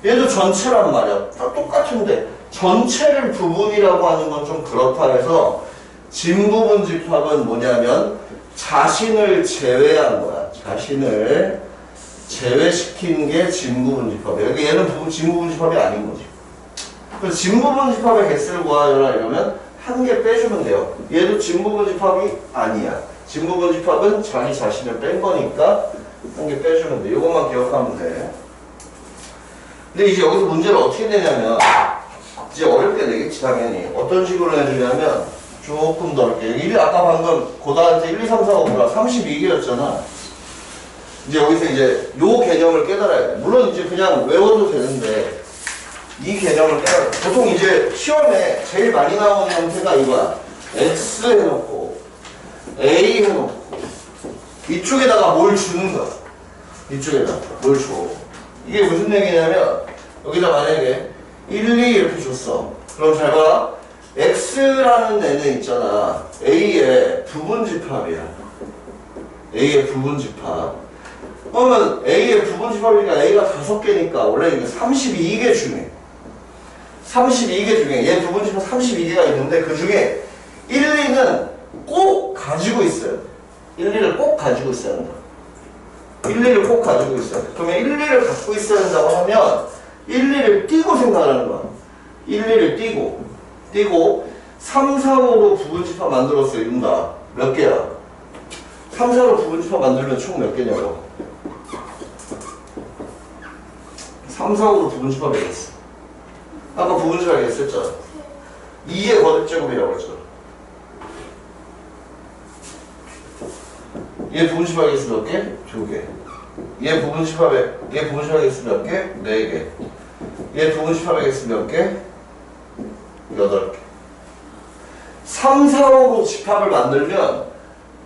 얘도 전체란 말이야. 다 똑같은데 전체를 부분이라고 하는 건 좀 그렇다 해서 진부분집합은 뭐냐면 자신을 제외한 거야. 자신을 제외시킨 게 진부분집합이야. 그러니까 얘는 진부분집합이 아닌 거지. 그래서 진부분집합의 개수를 구하라 이러면 한 개 빼주면 돼요. 얘도 진부분집합이 아니야. 진부분집합은 자기 자신을 뺀 거니까 한 개 빼주면 돼. 이것만 기억하면 돼. 근데 이제 여기서 문제를 어떻게 내냐면 이제 어렵게 내겠지 당연히. 어떤 식으로 내주냐면 조금 더 어렵게. 아까 방금 고다한테 1, 2, 3, 4, 5가 32개였잖아. 이제 여기서 이제 요 개념을 깨달아야 돼. 물론 이제 그냥 외워도 되는데 이 개념을 깨달아. 보통 이제 시험에 제일 많이 나오는 형태가 이거야. X 해놓고 A 해놓고 이쪽에다가 뭘 주는 거야. 이쪽에다가 뭘 줘. 이게 무슨 얘기냐면 여기다 만약에 1, 2 이렇게 줬어. 그럼 잘 봐. X라는 애는 있잖아. A의 부분집합이야. A의 부분집합. 그러면 A의 부분집합이니까 A가 5개니까 원래 이게 32개 중에 32개 중에 얘 부분집합 32개가 있는데 그 중에 1, 2는 꼭 가지고 있어요. 1, 2를 꼭 가지고 있어야 한다. 1, 2를 꼭 가지고 있어야 돼. 그러면 1, 2를 갖고 있어야 한다고 하면 1, 2를 띄고 생각하는 거야. 1, 2를 띄고 3, 4, 5로 부분집합 만들었어. 이른다. 몇 개야? 3, 4로 부분집합 만들면 총 몇 개냐고. 3, 4, 5로 부분집합 되겠어. 아까 부분집합 했었잖아. 2의 거듭제곱이라고 했잖아. 얘 부분집합 개수 몇 개? 2개. 얘 부분집합의 개수 몇 개? 4개. 얘 부분집합의 개수 몇 개? 8개. 3, 4, 5로 집합을 만들면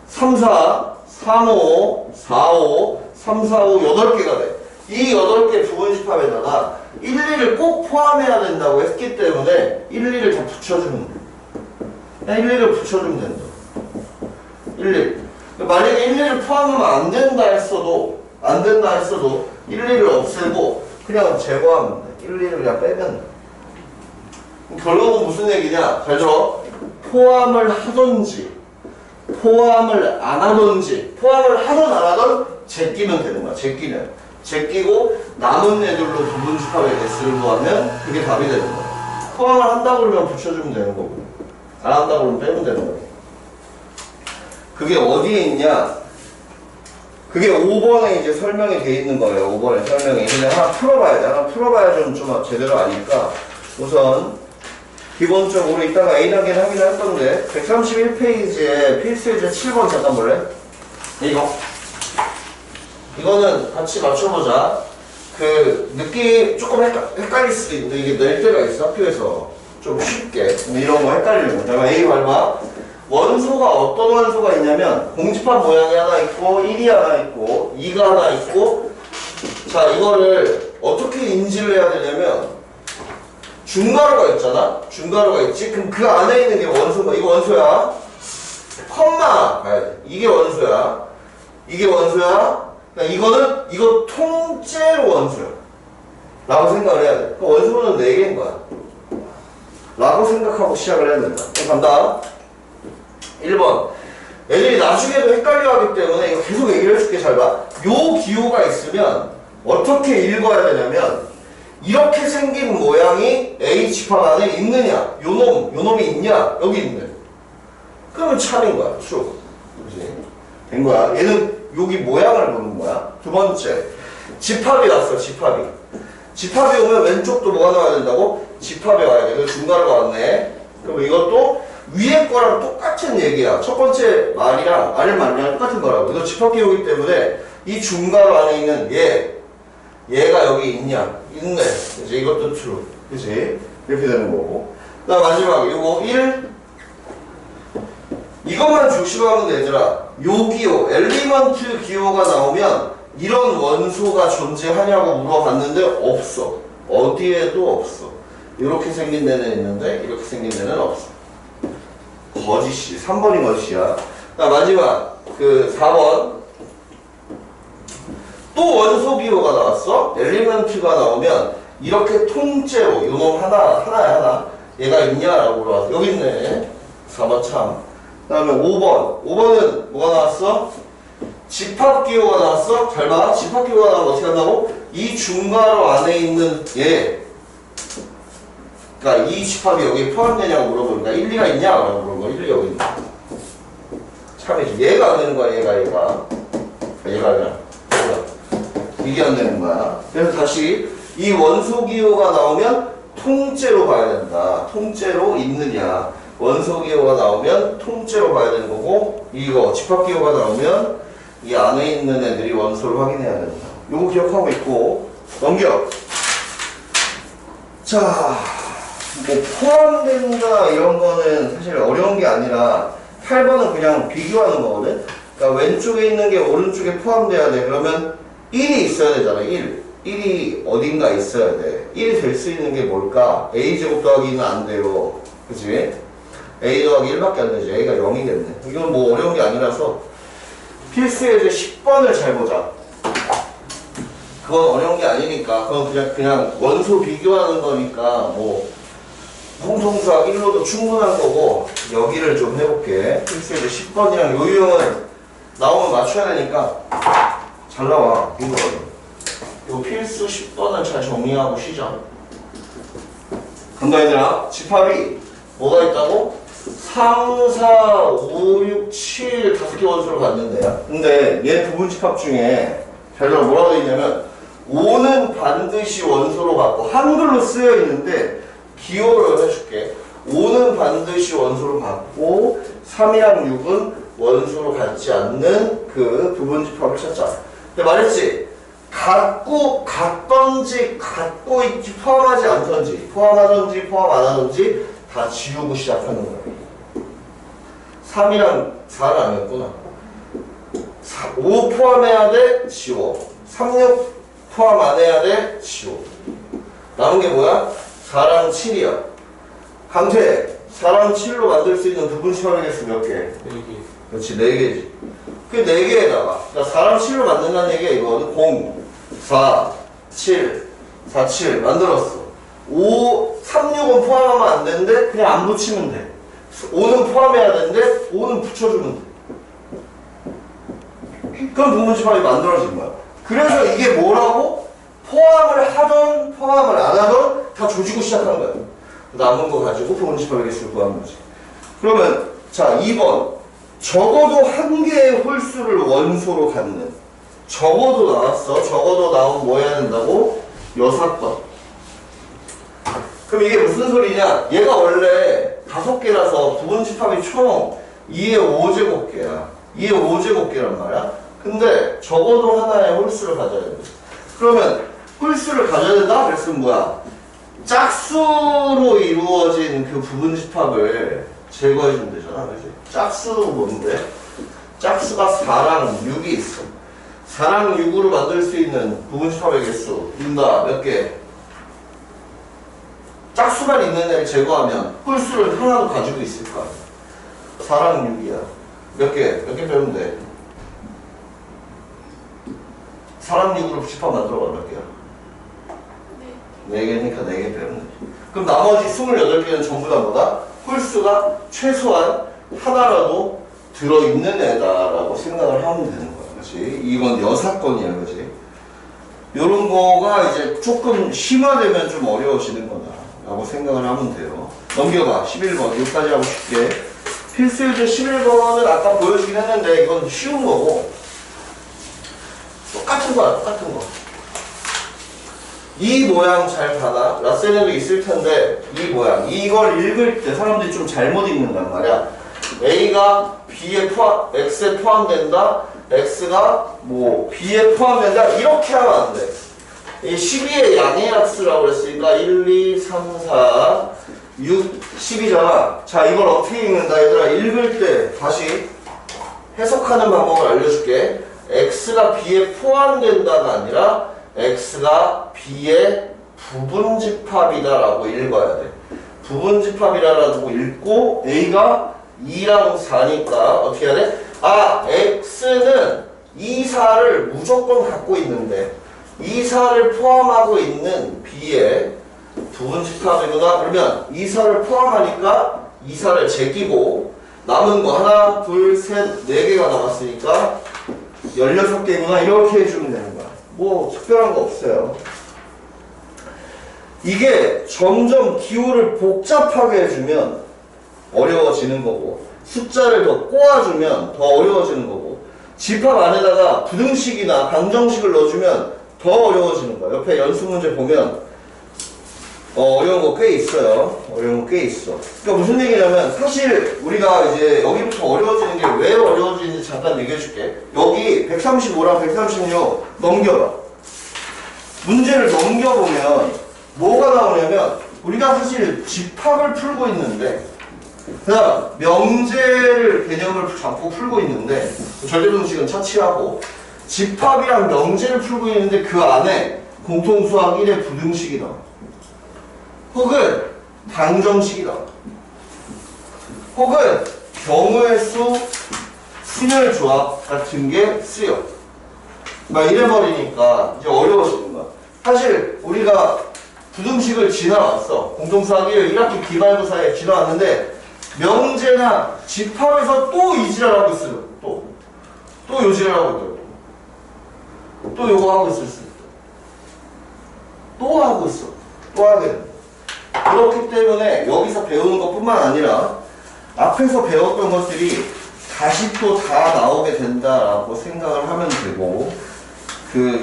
3, 4, 3, 5, 4, 5, 3, 4, 5, 8개가 돼. 이 8개 부분집합에다가 1, 2를 꼭 포함해야 된다고 했기 때문에 1, 2를 다 붙여주면 돼. 그냥 1, 2를 붙여주면 된다. 1, 2. 만약에 1, 2를 포함하면 안 된다 했어도 1, 2를 없애고 그냥 제거하면 돼. 1, 2를 그냥 빼면 돼. 결론은 무슨 얘기냐? 잘 들어. 포함을 하든지 포함을 안 하든지 포함을 하든 안 하든 제끼면 되는 거야. 제끼고 남은 애들로 부분집합의 개수를 구하면 그게 답이 되는 거야. 포함을 한다고 그러면 붙여주면 되는 거고 안 한다고 그러면 빼면 되는 거야. 그게 어디에 있냐? 그게 5번에 이제 설명이 돼 있는 거예요. 5번에 설명이. 근데 하나 풀어봐야 돼. 하나 풀어봐야 좀 제대로 아니까 우선 기본적으로 이따가 A 단계는 하긴 할 건데 131페이지에 필수예제 7번 잠깐 볼래? 이거는 같이 맞춰보자. 그 느낌 조금 헷갈릴 수도 있는데 이게 낼 때가 있어. 학교에서 좀 쉽게 이런 거 헷갈리는 거. A 밟아. 원소가 어떤 원소가 있냐면 공집합 모양이 하나 있고 1이 하나 있고 2가 하나 있고 자 이거를 어떻게 인지를 해야 되냐면 중괄호가 있잖아. 중괄호가 있지. 그럼 그 안에 있는 게 원소가 이거 원소야. 컴마 가야 돼. 이게 원소야. 이게 원소야. 그러니까 이거는 이거 통째로 원소야. 라고 생각을 해야 돼. 그러니까 원소는 4개인 거야. 라고 생각하고 시작을 해야 된다. 그럼 간다. 1번. 애들이 나중에도 헷갈려 하기 때문에 이거 계속 얘기를 해줄게. 잘 봐. 요 기호가 있으면 어떻게 읽어야 되냐면 이렇게 생긴 모양이 H팝 안에 있느냐, 요 놈이 있냐, 여기 있네. 그러면 참인 거야, true. 그치? 된 거야. 얘는 여기 모양을 보는 거야. 두 번째, 집합이 왔어, 집합이. 집합이 오면 왼쪽도 뭐가 나와야 된다고? 집합이 와야 돼. 그래서 중괄호가 왔네. 그럼 이것도 위에 거랑 똑같은 얘기야. 첫 번째 말이랑 아래 말이랑 똑같은 거라고. 이거 집합 기호이기 때문에 이 중괄호 안에 있는 얘가 여기 있냐? 있네. 그치? 이것도 true. 그치? 이렇게 되는 거고. 그 다음 마지막에 이거 1. 이것만 조심하면 돼, 얘들아. 요 기호, 엘리먼트 기호가 나오면 이런 원소가 존재하냐고 물어봤는데 없어. 어디에도 없어. 이렇게 생긴 데는 있는데 이렇게 생긴 데는 없어. 거짓이. 3번이 거짓이야. 자, 마지막 그 4번. 또 원소 기호가 나왔어. 엘리먼트가 나오면 이렇게 통째로 요놈 하나야 하나. 얘가 있냐라고 물어봤어. 여기 있네. 4번 참. 그 다음에 5번. 5번은 뭐가 나왔어? 집합 기호가 나왔어. 잘 봐. 집합 기호가 나오면 어떻게 한다고? 이 중괄호 안에 있는 얘. 그러니까 이 집합이 여기에 포함되냐고 물어보니까 1, 2가 있냐고 물어보고 1, 2 여기 있네. 참이지. 얘가 안 되는 거야. 얘가 아니라 이게 안 되는 거야. 그래서 다시 이 원소 기호가 나오면 통째로 봐야 된다. 통째로 있느냐. 원소 기호가 나오면 통째로 봐야 되는 거고, 이거 집합 기호가 나오면 이 안에 있는 애들이 원소를 확인해야 된다. 요거 기억하고 있고 넘겨. 자, 뭐 포함된다 이런 거는 사실 어려운 게 아니라 8번은 그냥 비교하는 거거든. 그러니까 왼쪽에 있는 게 오른쪽에 포함돼야 돼. 그러면 1이 있어야 되잖아. 1이 어딘가 있어야 돼. 1이 될 수 있는 게 뭘까? a제곱 더하기 2는 안 돼요. 그치? a 더하기 1밖에 안 되지. a가 0이겠네. 이건 뭐 어려운 게 아니라서 필수에 이제 10번을 잘 보자. 그건 어려운 게 아니니까. 그건 그냥 원소 비교하는 거니까 뭐 통통수학 1로도 충분한 거고, 여기를 좀 해볼게. 필수에 이제 10번이랑 요 유형은 나오면 맞춰야 되니까 잘 나와. 요 필수 10번을 잘 정리하고 쉬자. 간다 얘들아. 집합이 뭐가 있다고? 3, 4, 5, 6, 7 5개 원소를 갖는데요. 근데 얘 부분 집합 중에 별로 뭐라고 돼 있냐면 5는 반드시 원소로 갖고, 한글로 쓰여 있는데 기호를 해줄게. 5는 반드시 원소로 갖고 3이랑 6은 원소로 갖지 않는 그 부분 집합을 찾자. 근데 말했지? 갖던지 갖고 있지 포함하지 않던지, 포함하던지 포함 안 하던지 다 지우고 시작하는 거야. 3이랑 4는 아니었구나. 5 포함해야 돼? 지워. 3, 6 포함 안 해야 돼? 지워. 남은 게 뭐야? 4랑 7이야. 강태, 4랑 7로 만들 수 있는 부분 집합의 개수 몇 개? 4개. 그렇지, 4개지. 그 4개에다가, 그러니까 4랑 7로 만든다는 얘기야, 이거는. 0, 4, 7, 4, 7 만들었어. 5, 3, 6은 포함하면 안 되는데 그냥 안 붙이면 돼. 5는 포함해야 되는데 5는 붙여주면 돼. 그럼 부분 집합이 만들어진 거야. 그래서 이게 뭐라고? 포함을 하던 포함을 안 하던 다 조지고 시작한 거야. 남은 거 가지고 부분 집합의 개수를 구하는 거지. 그러면 자 2번, 적어도 한 개의 홀수를 원소로 갖는. 적어도 나왔어. 적어도 나오면 뭐 해야 된다고? 6번. 그럼 이게 무슨 소리냐? 얘가 원래 5개라서 부분 집합이 총 2의 5제곱개야. 2의 5제곱개란 말이야. 근데 적어도 하나의 홀수를 가져야 된다. 그러면 홀수를 가져야 된다? 그랬으면 뭐야? 짝수로 이루어진 그 부분 집합을 제거해주면 되잖아. 그치? 짝수로 뭔데? 짝수가 4랑 6이 있어. 4랑 6으로 만들 수 있는 부분 집합의 개수 인다. 몇 개? 짝수만 있는 애를 제거하면 홀수를 하나도 가지고 있을 거야. 4랑 6이야. 몇 개 빼면 돼? 사람 입으로 집합 만들어봐. 몇 개야? 네. 4개니까 4개 빼면 되지. 그럼 나머지 28개는 전부 다 뭐다? 홀수가 최소한 하나라도 들어있는 애다라고 생각을 하면 되는 거야. 그치? 이건 여사건이야. 그치? 요런 거가 이제 조금 심화되면 좀 어려워지는 거다 라고 생각을 하면 돼요. 넘겨봐. 11번. 여기까지 하고 쉽게. 필수예제 11번은 아까 보여주긴 했는데 이건 쉬운 거고 똑같은 거야. 똑같은 거. 이 모양 잘 봐라. 라센에도 있을 텐데 이 모양 이걸 읽을 때 사람들이 좀 잘못 읽는단 말이야. A가 B에 X에 포함된다. X가 뭐 B에 포함된다. 이렇게 하면 안 돼. 이 12의 양의 약수라고 그랬으니까 1, 2, 3, 4, 6, 10이잖아. 자, 이걸 어떻게 읽는다 얘들아. 읽을 때 다시 해석하는 방법을 알려줄게. X가 B에 포함된다가 아니라 X가 B의 부분집합이다라고 읽어야 돼. 부분집합이라고 읽고 A가 2랑 4니까 어떻게 해야 돼? 아, X는 2, 4를 무조건 갖고 있는데 2, 4를 포함하고 있는 B의 부분집합이구나. 그러면 2, 4를 포함하니까 2, 4를 제끼고 남은 거 하나, 둘, 셋, 4개가 남았으니까 16개구나. 이렇게 해주면 되는 거야. 뭐 특별한 거 없어요. 이게 점점 기호를 복잡하게 해주면 어려워지는 거고 숫자를 더 꼬아주면 더 어려워지는 거고 집합 안에다가 부등식이나 방정식을 넣어주면 더 어려워지는 거야. 옆에 연습 문제 보면 어려운 거 꽤 있어요. 어려운 거 꽤 있어. 그러니까 무슨 얘기냐면 사실 우리가 이제 여기부터 어려워지는 게 왜 어려워지는지 잠깐 얘기해 줄게. 여기 135랑 136 넘겨봐. 문제를 넘겨보면 뭐가 나오냐면 우리가 사실 집합을 풀고 있는데 그 다음 명제를 개념을 잡고 풀고 있는데 절대분식은 차치하고 집합이랑 명제를 풀고 있는데 그 안에 공통수학 1의 부등식이 나와. 혹은 방정식이 나와. 혹은 경우의 수, 순열 조합 같은 게 쓰여. 막 이래버리니까 이제 어려워지는 거야. 사실 우리가 부등식을 지나왔어. 공통수학 1 1학기 기말고사에 지나왔는데 명제나 집합에서 또 이 지랄하고 있어요. 또 요 지랄하고 있더라고. 또 요거 하고 있을 수 있어. 또 하고 있어. 또 하겠네. 그렇기 때문에 여기서 배우는 것뿐만 아니라 앞에서 배웠던 것들이 다시 또 다 나오게 된다라고 생각을 하면 되고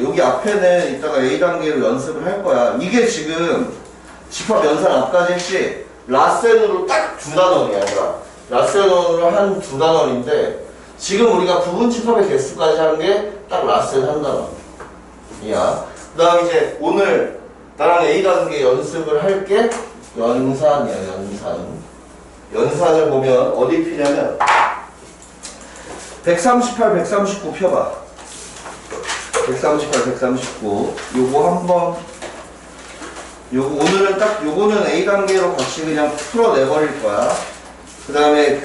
여기 앞에는 이따가 A단계로 연습을 할 거야. 이게 지금 집합 연산 앞까지 했지 라센으로 딱 2단원이야. 그러니까 라센으로 한 2단원인데 지금 우리가 부분 집합의 개수까지 한 게 딱 라센 한 단원이야. 그 다음 이제 오늘 나랑 A단계 연습을 할게 연산이야. 연산을 보면 어디 피냐면 138, 139 펴봐. 138, 139 요거 한번 오늘은 딱 요거는 A단계로 같이 그냥 풀어내버릴 거야. 그 다음에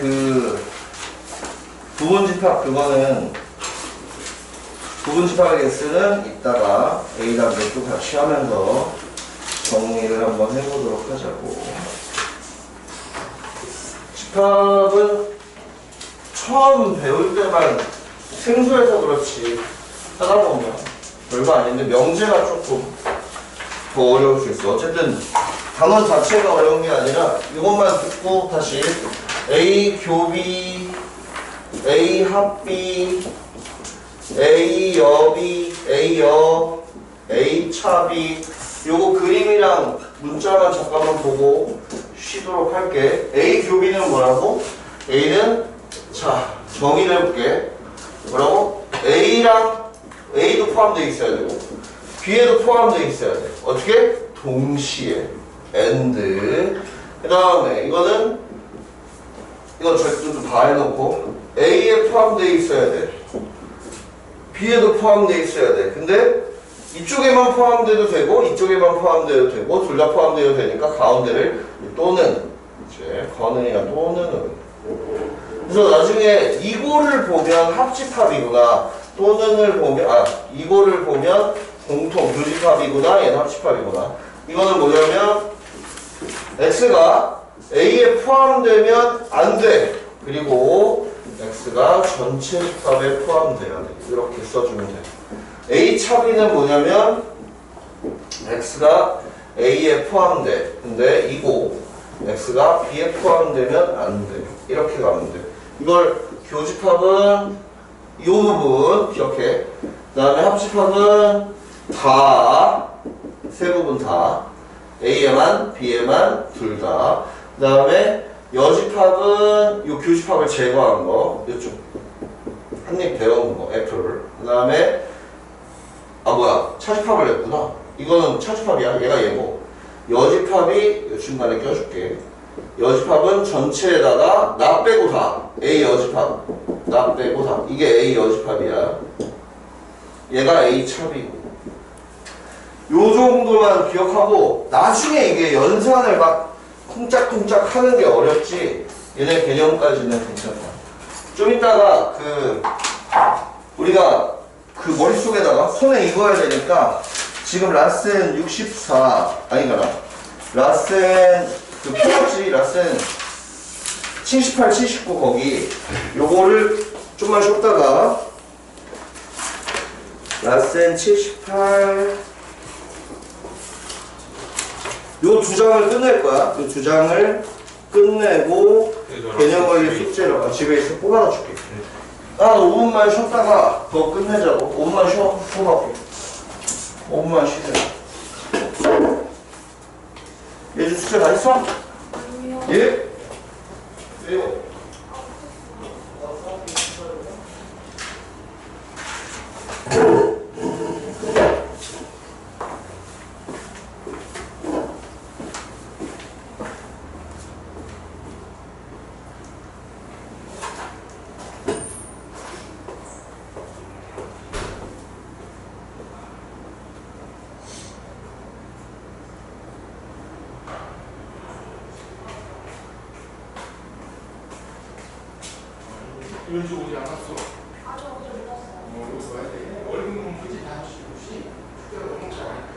부분집합 부분집합의 개수는 이따가 A단계 또 같이 하면서 정리를 한번 해보도록 하자고. 집합은 처음 배울 때만 생소해서 그렇지 하다 보면 별거 아닌데 명제가 조금 더 어려울 수 있어. 어쨌든 단원 자체가 어려운 게 아니라 이것만 듣고 다시 A 교비, A 합비, A 여비, A 여, A 차비 요거 그림이랑 문자만 잠깐만 보고 쉬도록 할게. A 교비는 뭐라고? A는 자 정의를 해볼게. 뭐라고? A도 포함되어 있어야 되고 B에도 포함되어 있어야 돼. 어떻게? 동시에 and 그 다음에 이건 좀 다 해놓고 A에 포함되어 있어야 돼. B에도 포함되어 있어야 돼. 근데 이쪽에만 포함돼도 되고 이쪽에만 포함돼도 되고 둘 다 포함돼도 되니까 가운데를 또는 이제 거는이나 또는 그래서 나중에 이거를 보면 합집합이구나 또는을 보면 이거를 보면 공통 교집합이구나 얘는 합집합이구나. 이거는 뭐냐면 x가 a에 포함되면 안 돼. 그리고 x가 전체 집합에 포함돼야 돼. 이렇게 써주면 돼. a 차비는 뭐냐면 x가 a에 포함돼. 근데 이거 x가 b에 포함되면 안 돼. 이렇게 가면 돼. 이걸 교집합은 이 부분 기억해. 그 다음에 합집합은 다, 세 부분 다. A에만, B에만 둘 다. 그 다음에 여집합은 이 교집합을 제거한 거. 이쪽. 한입 데워놓은 거. 애플. 그 다음에 차집합을 냈구나. 이거는 차집합이야. 얘가 얘고. 여집합이 중간에 껴줄게. 여집합은 전체에다가 나 빼고 다. A 여집합. 나 빼고 다. 이게 A 여집합이야. 얘가 A 찹이고. 요 정도만 기억하고 나중에 이게 연산을 막 쿵짝쿵짝 하는 게 어렵지. 얘네 개념까지는 괜찮다. 좀 이따가 우리가 머릿속에다가 손에 익어야 되니까 지금 라센 64 아니잖아. 라센 표였지. 라센 78, 79 거기 요거를 좀만 쉬었다가 라센 78 요 두 장을 끝낼 거야. 요 두 장을 끝내고 개념 관리 숙제를 집에 있어 뽑아다 줄게. 한 5분만 쉬었다가 그거 끝내자고. 5분만 쉬어. 수업할게. 5분만 쉬세요. 예주 숙제 다 했어? 아니요. 예? 왜요? 왠지 오지 않았어. 아저 어제 못 왔어요. 여기 와야 돼. 얼굴은 그지 5시, 6시. 숙제가 너무 잘.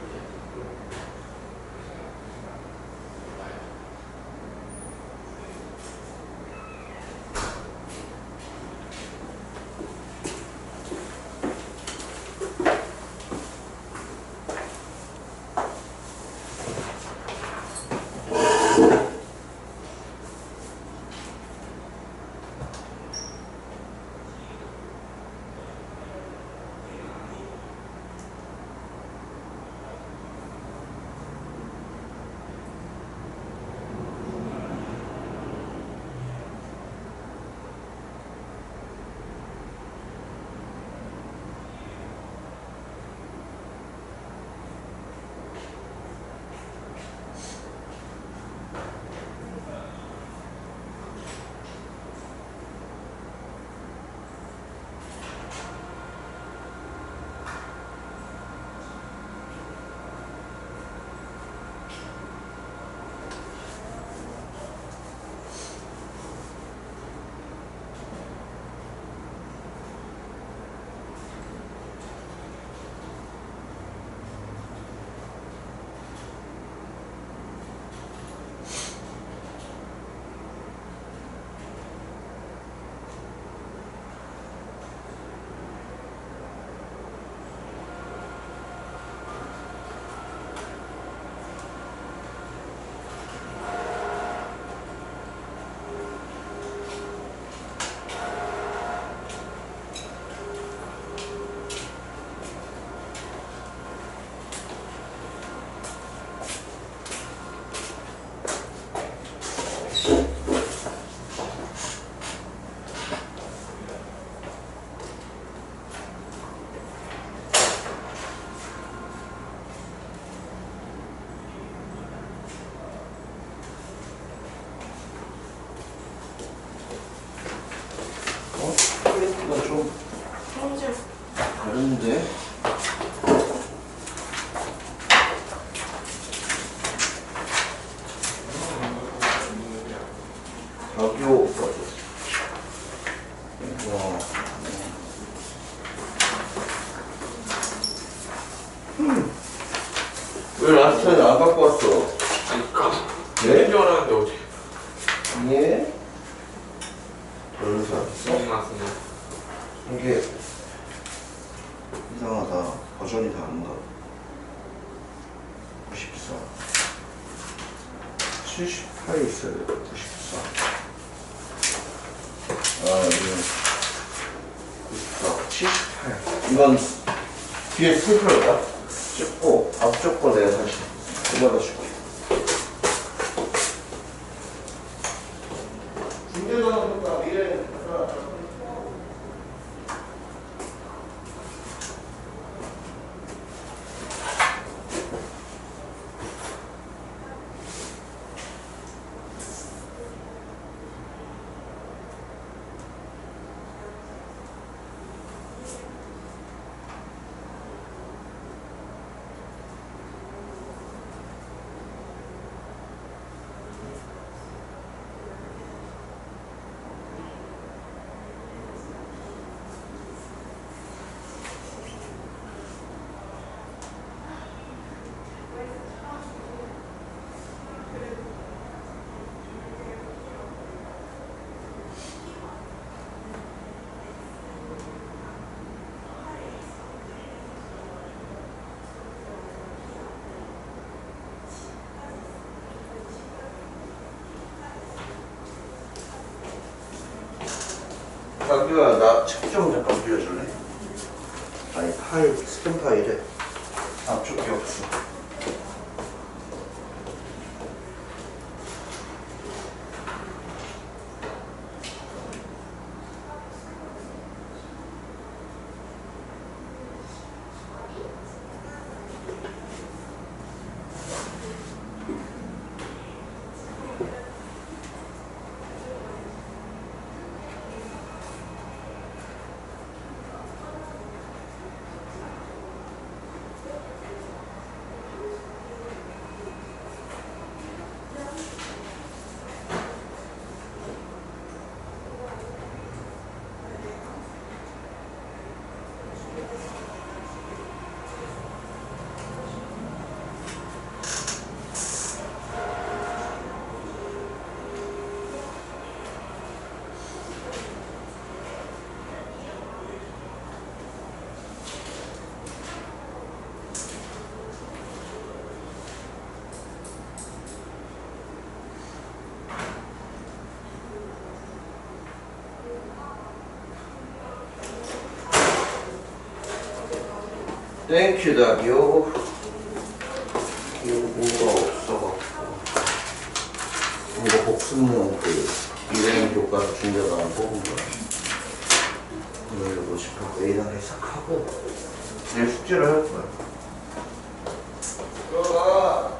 안 갖고 왔어? 아니 깜 네? 줄 알았는데 어떻게 예? 별사 너무 났으네. 이게 이상하다. 버전이 다른가? 94 78 있어야 돼. 94 이건 94 78 이건 뒤에 스티커가 찍고 앞쪽 거 내가 다시 뽑아다 줄게. 중대단원과 미래 자기가 나 책 좀 잠깐 빌려줄래? 아니 파일 스캔 파일에 앞쪽이 없어. 땡큐 닭이요. 요거가 없어갖고 이거 복습용 그 일행 교과서 중대단 뽑은 거야. 오늘 요거 집하고 A랑 해석하고 내일 숙제를 할 거야. 들어가.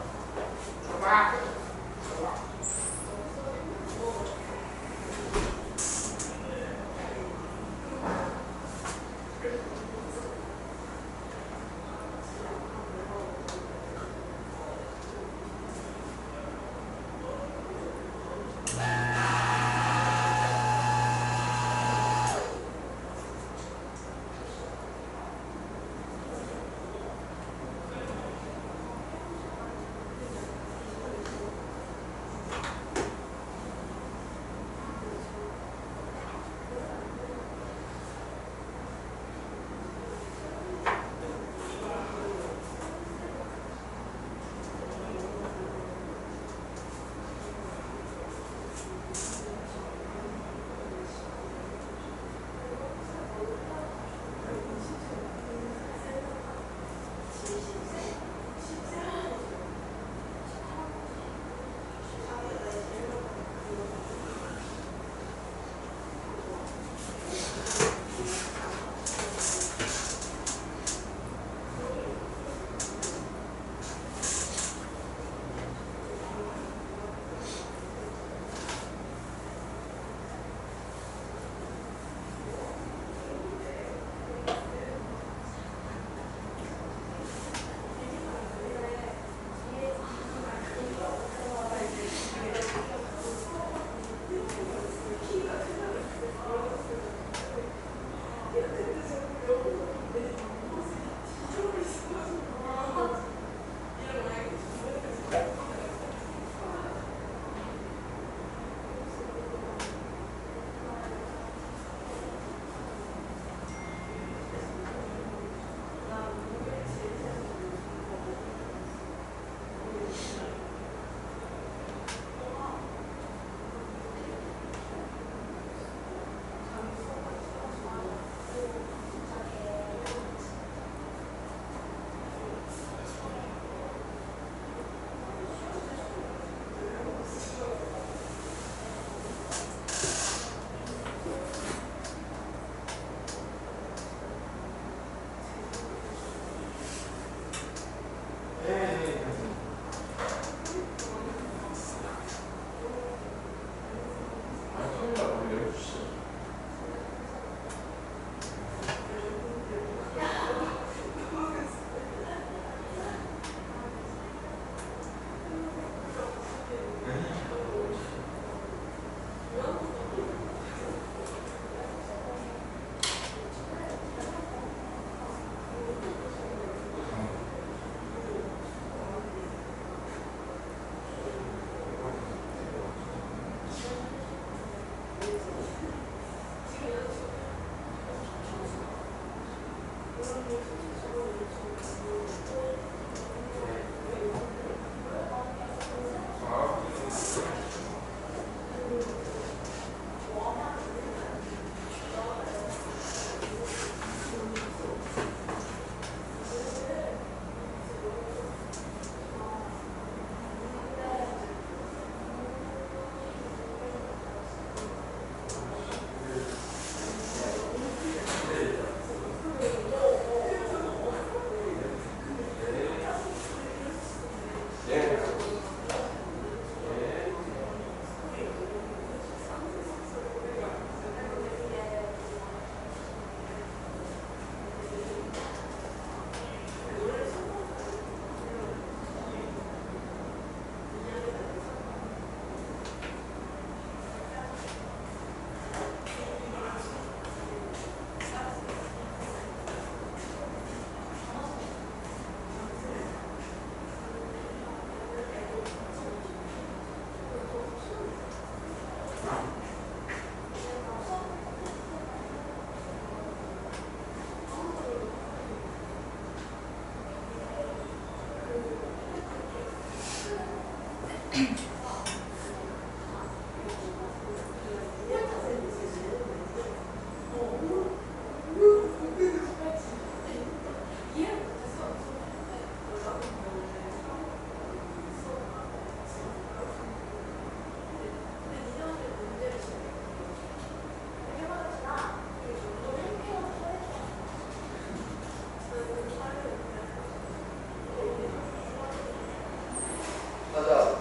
가자.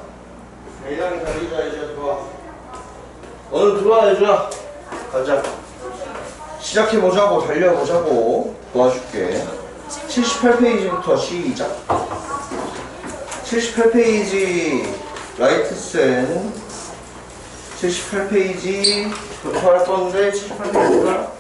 대량이 달리자 이제 들어와. 오늘 들어와 얘들아. 가자. 시작해보자고 달려보자고 도와줄게. 78페이지부터 시작. 78페이지 라이트센 78페이지부터 할 건데 78페이지가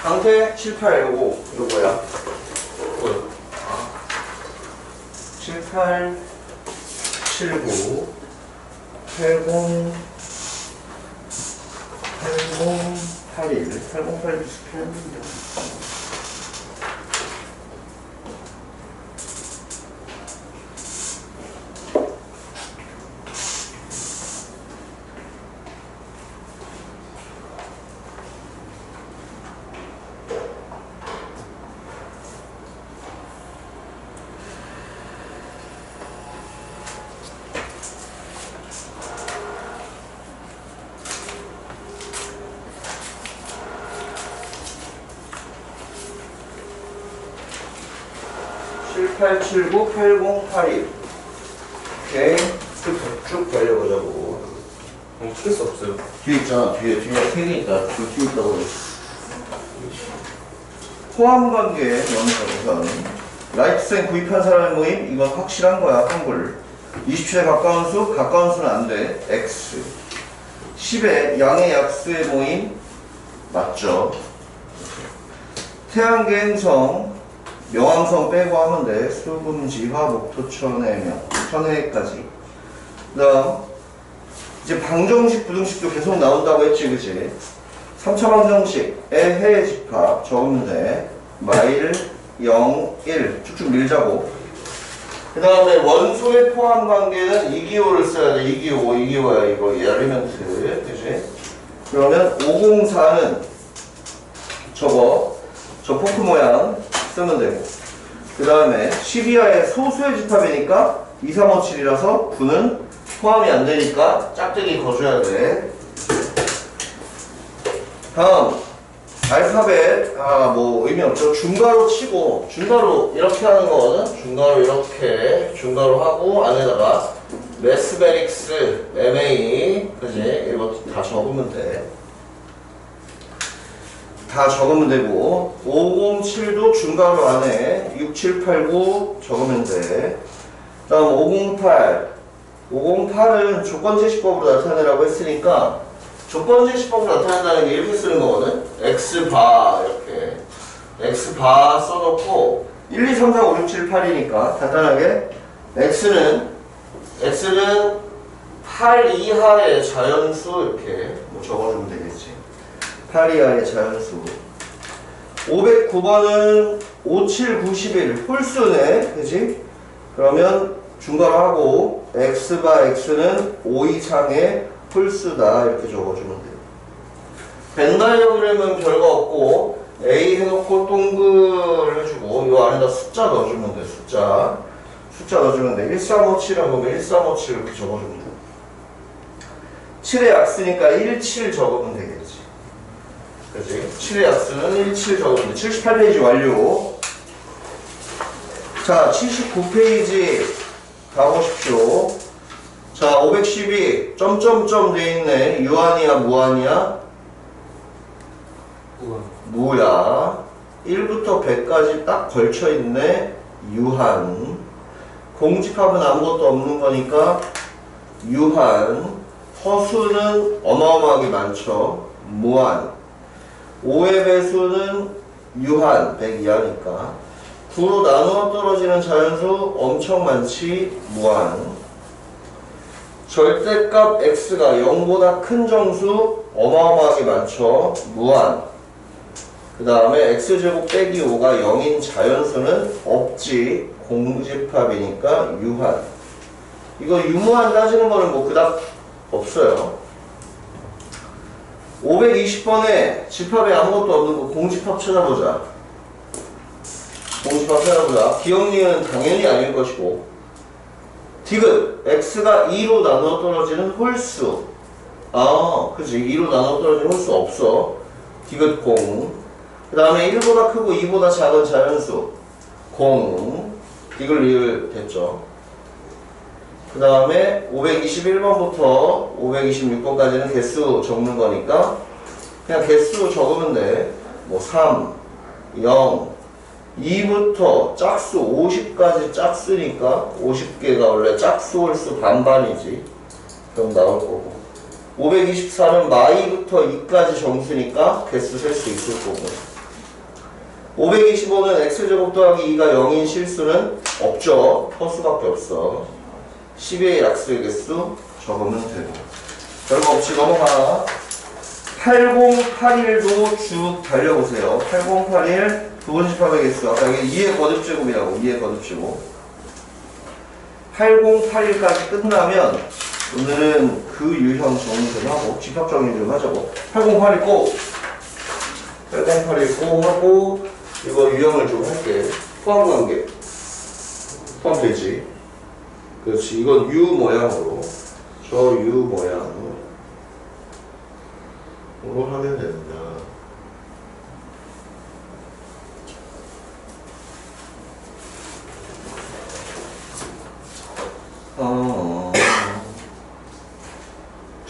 강태 78 요거 뭐야? 뭐요? 78 79 80 81 8081 비슷했는데 (78, 79, 80, 81) 오케이 쭉 달려보자고. 스트레스 없어요. 뒤에 있잖아. 뒤에 3개 있다. 뒤에 있다고 그랬어. 포함관계 명사부선 라이트센 구입한 사람의 모임 이건 확실한 거야. 한글 27에 가까운 수는 안 돼. x 10에 양의 약수의 모임 맞죠. 태양계 행성 명암성 빼고 하면 돼. 수금지화 목토 천해명 천해까지. 그다음 이제 방정식 부등식도 계속 나온다고 했지, 그치? 3차 방정식의 해의 집합 적으면 돼. 마일 0, 1 쭉쭉 밀자고. 그 다음에 원소의 포함 관계는 이기호를 써야 돼. 이기호야 이거 에리먼트, 그치? 그러면 504는 저거 저 포크 모양 쓰면 되고. 그 다음에 12하의 소수의 집합이니까 2, 3, 5, 7이라서 9는 포함이 안 되니까 짝대기 거줘야 돼. 다음 알파벳 뭐 의미 없죠. 중괄호 치고 중괄호 이렇게 하는 거거든. 중괄호 이렇게 중괄호 하고 안에다가 매스베릭스 MA 그지? 이거 다 적으면 돼. 다 적으면 되고 507도 중괄호 안에 6, 7, 8, 9 적으면 돼. 다음 508은 조건제시법으로 나타내라고 했으니까 조건제시법으로 나타낸다는 게 이렇게 쓰는 거거든. x바 이렇게 x바 써놓고 1, 2, 3, 4, 5, 6, 7, 8이니까 간단하게 x는 8 이하의 자연수 이렇게 뭐 적어주면 되겠지. 8 이하의 자연수. 509번은 5, 7, 9, 11 홀수네, 그지? 그러면 중괄호하고 x바 x는 5 이상의 홀수다 이렇게 적어주면 돼요. 벤 다이어그램은 별거 없고 A 해놓고 동글 해주고 이 안에다 숫자 넣어주면 돼. 숫자 넣어주면 돼. 1357 하면 1357 이렇게 적어주면 돼. 7의 약수니까 17 적으면 되겠지. 그치? 7의 약수는 17 적으면 돼. 78페이지 완료. 자, 79페이지 가보십시오. 자, 512 점점점 돼 있네. 유한이야, 무한이야? 무야. 1부터 100까지 딱 걸쳐 있네. 유한. 공집합은 아무것도 없는 거니까 유한. 허수는 어마어마하게 많죠. 무한. 5의 배수는 유한. 100 이하니까. 9로 나누어 떨어지는 자연수 엄청 많지. 무한. 절대값 x가 0보다 큰 정수 어마어마하게 많죠. 무한. 그 다음에 x제곱 빼기 5가 0인 자연수는 없지. 공집합이니까 유한. 이거 유무한 따지는 거는 뭐 그닥 없어요. 520번에 집합에 아무것도 없는 거 공집합 찾아보자. 공집합 찾아보자. 기억리은 당연히 아닐 것이고, 디귿 x가 2로 나눠 떨어지는 홀수. 그치. 2로 나눠 떨어지는 홀수 없어. 디귿 공. 그 다음에 1보다 크고 2보다 작은 자연수 공. 디귿 리을 됐죠. 그 다음에 521번부터 526번까지는 개수 적는 거니까 그냥 개수 적으면 돼. 뭐 3, 0, 2부터 짝수 50까지 짝수니까 50개가 원래 짝수 홀수 반반이지. 그럼 나올 거고, 524는 마이부터 2까지 정수니까 개수 셀 수 있을 거고, 525는 x제곱 더하기 2가 0인 실수는 없죠. 허수밖에 없어. 12의 약수의 개수 적으면 되고. 별거 없이 넘어가. 8081도 쭉 달려보세요. 8081 부분집합의 개수. 아까 이게 2의 거듭제곱이라고. 2의 거듭제곱. 8081까지 끝나면 오늘은 그 유형 정리 좀 하고 집합 정리 좀 하자고. 8081 꼭! 8081 꼭 하고 이거 유형을 좀 할게. 포함관계. 포함되지. 그렇지. 이건 U 모양으로. 저 U 모양으로 하면 됩니다.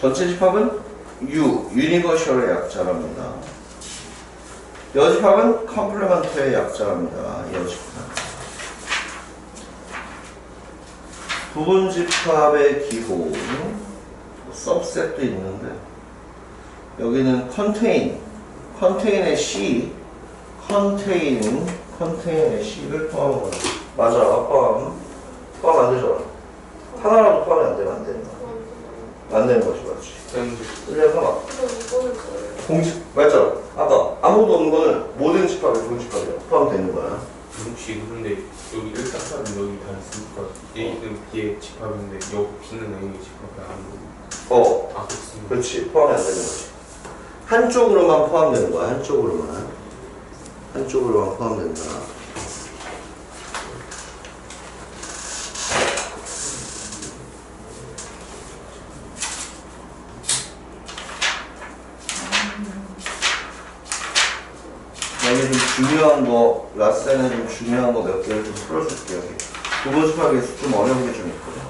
전체 집합은 U, 유니버셜의 약자랍니다. 여집합은 컴플레먼트의 약자랍니다. 여집합. 부분집합의 기본, सब셋도 있는데 여기는 컨테인의 C, 컨테인의 C를 포함한 거야. 맞아, 포함 안 되잖아. 하나라도 포함이 안 되면 안 되는 거야. 안 되는 것이 맞지. 틀려서 공집 맞잖아. 아까 아무도 없는 거는 모든 집합에 공집합이 포함되는 거야. 혹시 근데 여기 1짝사는 여기 다 있으니까 A는 B의 집합인데 여기 B는 A의 집합이 아니고 그렇습니다. 그렇지. 포함이 안 되는 거지. 한쪽으로만 포함되는 거야. 한쪽으로만 포함된다. 여기 좀 중요한 거, 라센에 좀 중요한 거 몇 개를 좀 풀어줄게요. 여기. 부분집합이 좀 어려운 게 좀 있거든.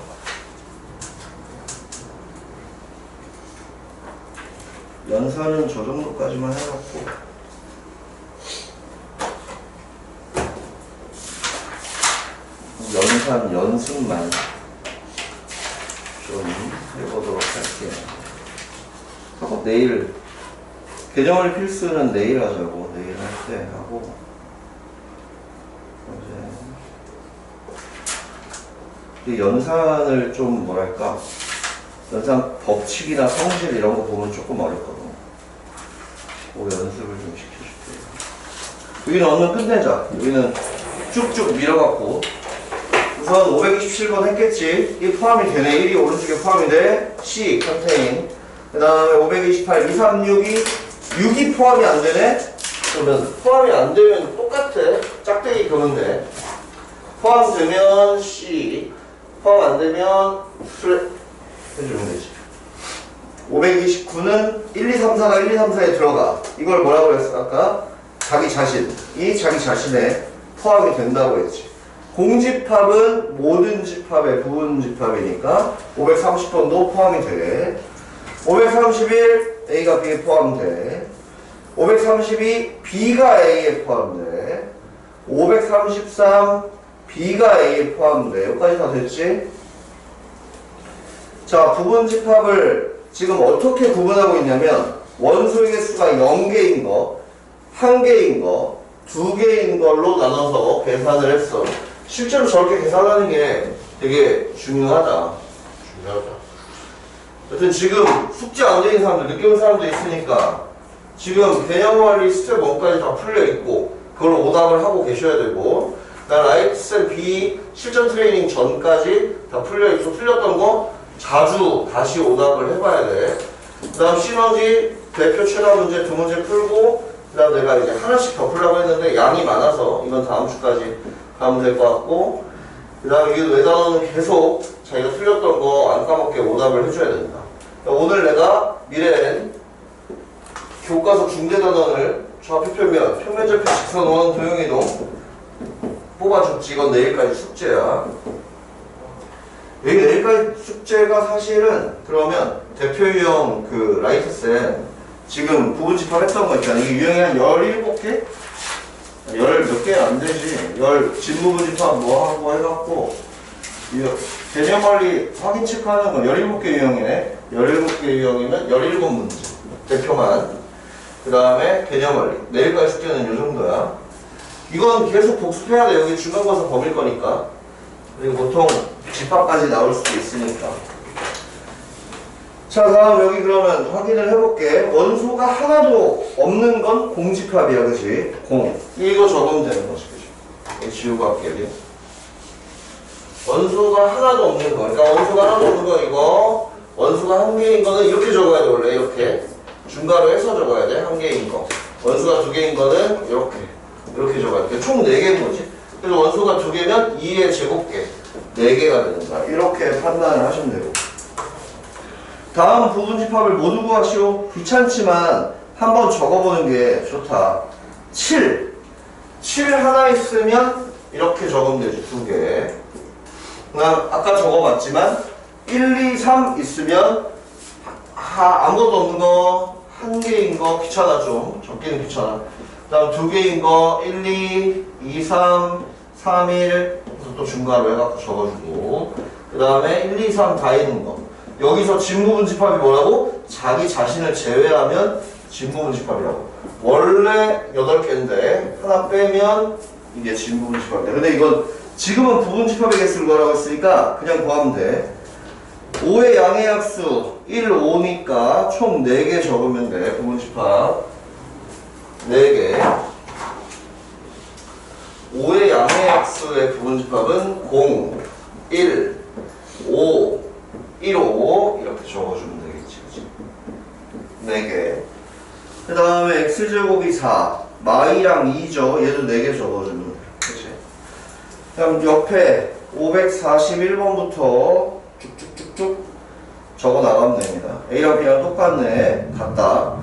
연산은 저 정도까지만 해갖고 연습만 좀 해보도록 할게요. 하고 내일 개정을 필수는 내일 하자고. 내일 할 때 하고 이제 연산을 좀 뭐랄까, 연산 법칙이나 성질 이런 거 보면 조금 어렵거든. 그 연습을 좀 시켜줄게요. 여기는 얼른 끝내자. 여기는 쭉쭉 밀어갖고 우선 527번 했겠지. 이 포함이 되네. 1이 오른쪽에 포함이 돼. C, 컨테인. 그 다음에 528, 236이 6이 포함이 안 되네. 그러면 포함이 안 되면 똑같아. 짝대기 그면 돼. 포함되면 C, 포함 안 되면 플랫 해주면 되지. 529는 1, 2, 3, 4가 1, 2, 3, 4에 들어가. 이걸 뭐라고 그랬어? 아까 자기 자신이 자기 자신에 포함이 된다고 했지. 공집합은 모든 집합의 부분집합이니까 530번도 포함이 돼. 531 A가 B에 포함돼. 532 B가 A에 포함돼. 533 B가 A에 포함돼. 여기까지 다 됐지? 자, 부분집합을 지금 어떻게 구분하고 있냐면 원소의 개수가 0개인 거, 1개인 거, 2개인 걸로 나눠서 계산을 했어. 실제로 저렇게 계산하는 게 되게 중요하다. 여튼 지금 숙제 안 되는 사람들, 늦게 온 사람도 있으니까 지금 개념원리 스텝 1까지 다 풀려있고 그걸 오답을 하고 계셔야 되고 그다음 라이트 쌤 B 실전 트레이닝 전까지 다 풀려있고 틀렸던 거 자주 다시 오답을 해봐야 돼. 그 다음 시너지 대표 최다 문제 2문제 풀고 그 다음 내가 이제 하나씩 더 풀려고 했는데 양이 많아서 이건 다음 주까지 가면 될 것 같고 그 다음 이 외단어는 계속 자기가 틀렸던 거 안 까먹게 오답을 해줘야 된다. 오늘 내가 미래엔 교과서 중대단원을 좌표 표면, 평면좌표 직선 원 도형이동 뽑아줬지. 이건 내일까지 숙제야. 여기 내일까지 숙제가 사실은 그러면 대표 유형 그 라이트쌤 지금 부분 집합했던 거 있잖아. 이게 유형이 한 17개? 열 몇 개 안 되지. 진부분 집합 뭐 하고 해갖고 개념 원리 확인 체크하는 건 17개 유형이네. 17개 유형이면 17문제 대표만. 그 다음에 개념 원리 내일까지 숙제는 이 정도야. 이건 계속 복습해야 돼. 여기 중간고사 범일 거니까. 그리고 보통 집합까지 나올 수도 있으니까. 자, 다음 여기 그러면 확인을 해볼게. 원소가 하나도 없는 건 공집합이야, 그치? 공. 이거 적으면 되는 거지, 그치? 지우고 할게, 여기. 원소가 하나도 없는 거. 그러니까 원소가 하나도 없는 거, 이거. 원소가 한 개인 거는 이렇게 적어야 돼, 원래. 이렇게. 중괄호 해서 적어야 돼, 한 개인 거. 원소가 두 개인 거는 이렇게 적어야 돼. 총 4개인 거지. 그래서 원소가 2개면 2의 제곱계. 4개가 되는 거야. 이렇게 판단을 하시면 되고. 다음 부분 집합을 모두 구하시오. 귀찮지만 한번 적어보는 게 좋다. 7 하나 있으면 이렇게 적으면 되지. 2개. 그다음 아까 적어봤지만 1, 2, 3 있으면 아무것도 없는 거 1개인 거 귀찮아. 좀 적기는 귀찮아. 그 다음 2개인 거 1, 2, 2, 3, 3, 1 또 중괄호 해갖고 적어주고 그 다음에 1, 2, 3 다 있는 거. 여기서 진부분 집합이 뭐라고? 자기 자신을 제외하면 진부분 집합이라고. 원래 8개인데 하나 빼면 이게 진부분 집합이야. 근데 이건 지금은 부분 집합의 개수를 구하라고 했으니까 그냥 구하면 돼. 5의 양의 약수 1, 5니까 총 4개 적으면 돼. 부분 집합 4개. 5의 양의 약수의 부분 집합은 0, 1, 5, 1, 5 이렇게 적어주면 되겠지. 그치? 4개. 그 다음에 x제곱이 4 마이랑 2죠. 얘도 4개 적어주면 돼. 그치? 그럼 옆에 541번부터 쭉쭉쭉쭉 적어 나가면 됩니다. A랑 B랑 똑같네. 같다.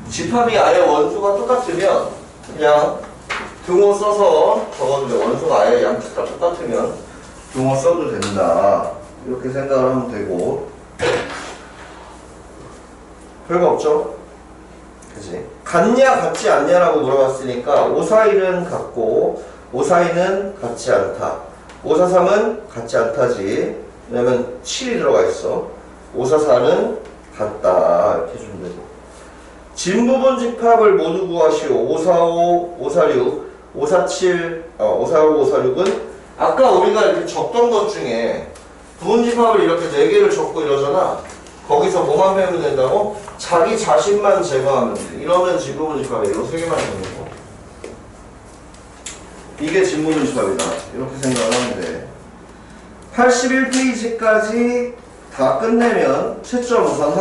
집합이 아예 원소가 똑같으면 그냥 등호 써서 적어도 돼. 원소가 아예 양측 다 똑같으면 등호 써도 된다. 이렇게 생각을 하면 되고. 별거 없죠? 그치? 같냐 같지 않냐라고 물어봤으니까 541은 같고 542는 같지 않다. 543은 같지 않다지. 왜냐면 7이 들어가 있어. 544는 같다. 이렇게 해주면 되고. 진부분 집합을 모두 구하시오. 545, 546, 547, 545, 546은 아까 우리가 이렇게 적던 것 중에 부분 집합을 이렇게 4개를 적고 이러잖아. 거기서 뭐만 배우면 된다고? 자기 자신만 제거하면 돼. 이러면 진부분 집합이에요. 요 3개만 적는 거. 이게 진부분 집합이다. 이렇게 생각을 하면 돼. 81페이지까지 다 끝내면 채점 우선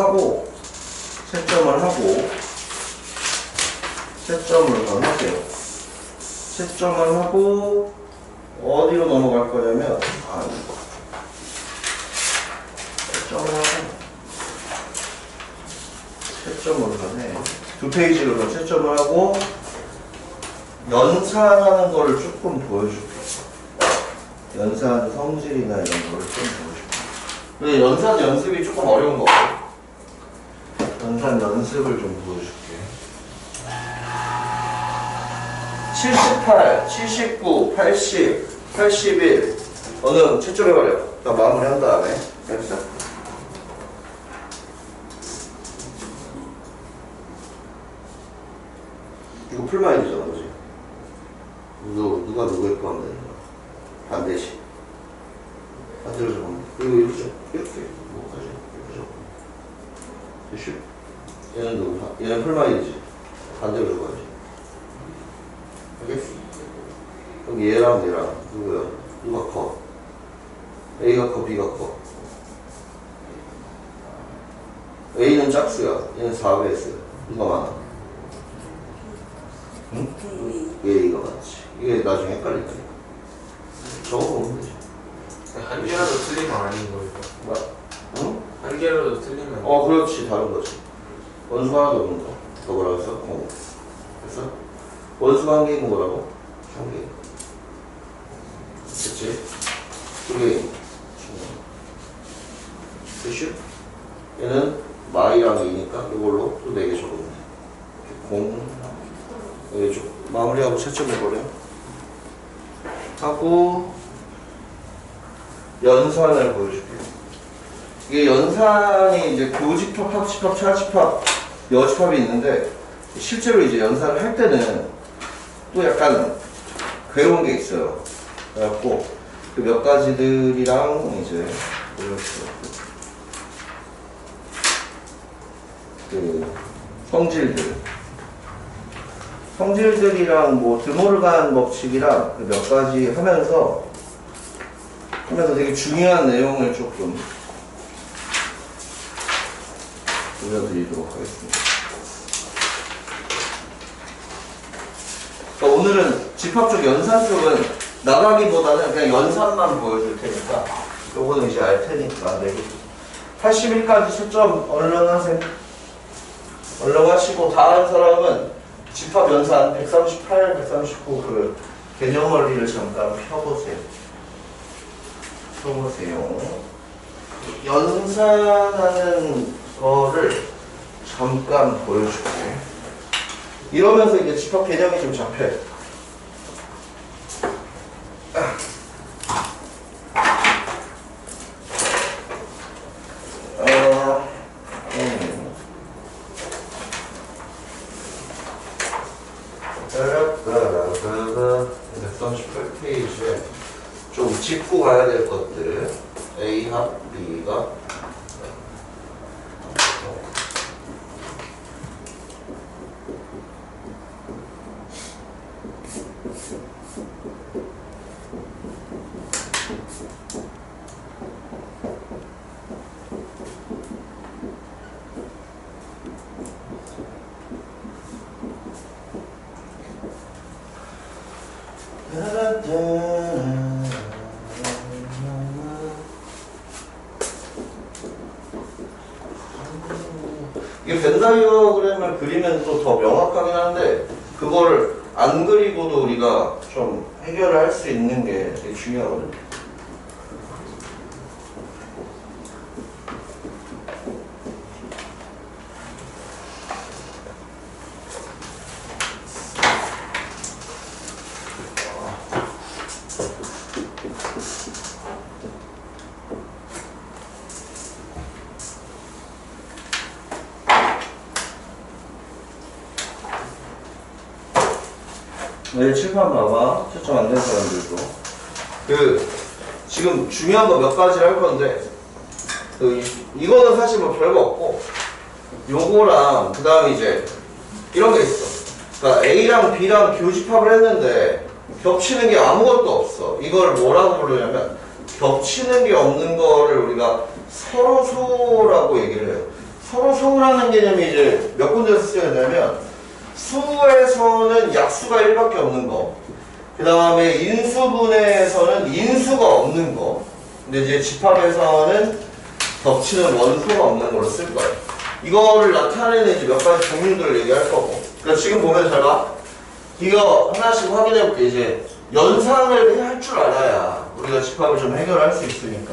채점을 하고 채점을 하고 어디로 넘어갈 거냐면 채점을 하네. 2페이지로 채점을 하고 연산하는 거를 조금 보여줄게. 연산 성질이나 이런 거를 좀 보여줄게. 근데 연산 연습이 조금 어려운 거 같아. 연산 연습을 좀 보여줄게. 78, 79, 80, 81 어느 채점해버려. 나 마무리 한 다음에 됐어? 이거 풀마인드잖아, 그지? 누가 누구의 거 하면 되는 거야? 반대식. 반대로 적으면 돼. 그리고 이렇게 뭐까지? 이렇게 적으면 됐슈? 얘는 누구야? 얘는 풀마이지. 반대로 적어야지. 알겠어? 여기 얘랑 얘랑 누구야? 누가 커? A가 커, B가 커? A는 짝수야. 얘는 4배수야. 누가 많아? 응? A가 많지. 이게 나중에 헷갈리니까. 적어보면 되지. 한 개라도 틀리면 아닌 거예요. 뭐야? 응? 한 개라도 틀리면. 그렇지. 다른 거지. 원수가 하나도 없는 거. 너 뭐라고 했어? 됐어? 원수가 한 개인 거라고? 한 개. 됐지? 두 개. 됐슈? 얘는 마이랑 2니까 이걸로 또 4개 적으면 돼. 0. 여기 좀 마무리하고 채점해버려. 하고, 연산을 보여줄게요. 이게 연산이 이제 교집합, 합집합, 차집합, 여집합이 있는데, 실제로 이제 연산을 할 때는 또 약간 괴로운 게 있어요. 그래갖고, 그 몇 가지들이랑 이제 보여줄게요. 그 성질들이랑 뭐 드모르간 법칙이랑 그 몇 가지 하면서 되게 중요한 내용을 조금 보여드리도록 하겠습니다. 그러니까 오늘은 집합 쪽 연산 쪽은 나가기보다는 그냥 연산만 보여줄 테니까 요거는 이제 알 테니까 81까지 채점 얼른 하세요. 얼른 하시고 다음 사람은 집합 연산 138, 139 그 개념 원리를 잠깐 펴보세요. 연산하는 거를 잠깐 보여줄게. 이러면서 이제 집합 개념이 좀 잡혀요. 좀 짚고 가야 될 것들. A 합 B가 이게 벤 다이어그램을 그리면 또 더 명확하긴 한데 그걸 안 그리고도 우리가 좀 해결을 할 수 있는 게 되게 중요하거든요. 네, 칠판 봐봐. 채점 안 된 사람들도. 지금 중요한 거 몇 가지를 할 건데, 이거는 사실 뭐 별거 없고, 요거랑, 그 다음에 이제, 이런 게 있어. 그러니까 A랑 B랑 교집합을 했는데, 겹치는 게 아무것도 없어. 이걸 뭐라고 부르냐면, 겹치는 게 없는 거를 우리가 서로소라고 얘기를 해요. 서로소라는 개념이 이제 몇 군데서 쓰여있냐면, 수에서는 약수가 1밖에 없는 거. 그 다음에 인수분해에서는 인수가 없는 거. 근데 이제 집합에서는 겹치는 원소가 없는 걸로 쓸 거예요. 이거를 나타내는 이제 몇 가지 종류들을 얘기할 거고. 그러니까 지금 보면 잘 봐. 이거 하나씩 확인해 볼게. 이제 연산을 할 줄 알아야 우리가 집합을 좀 해결할 수 있으니까.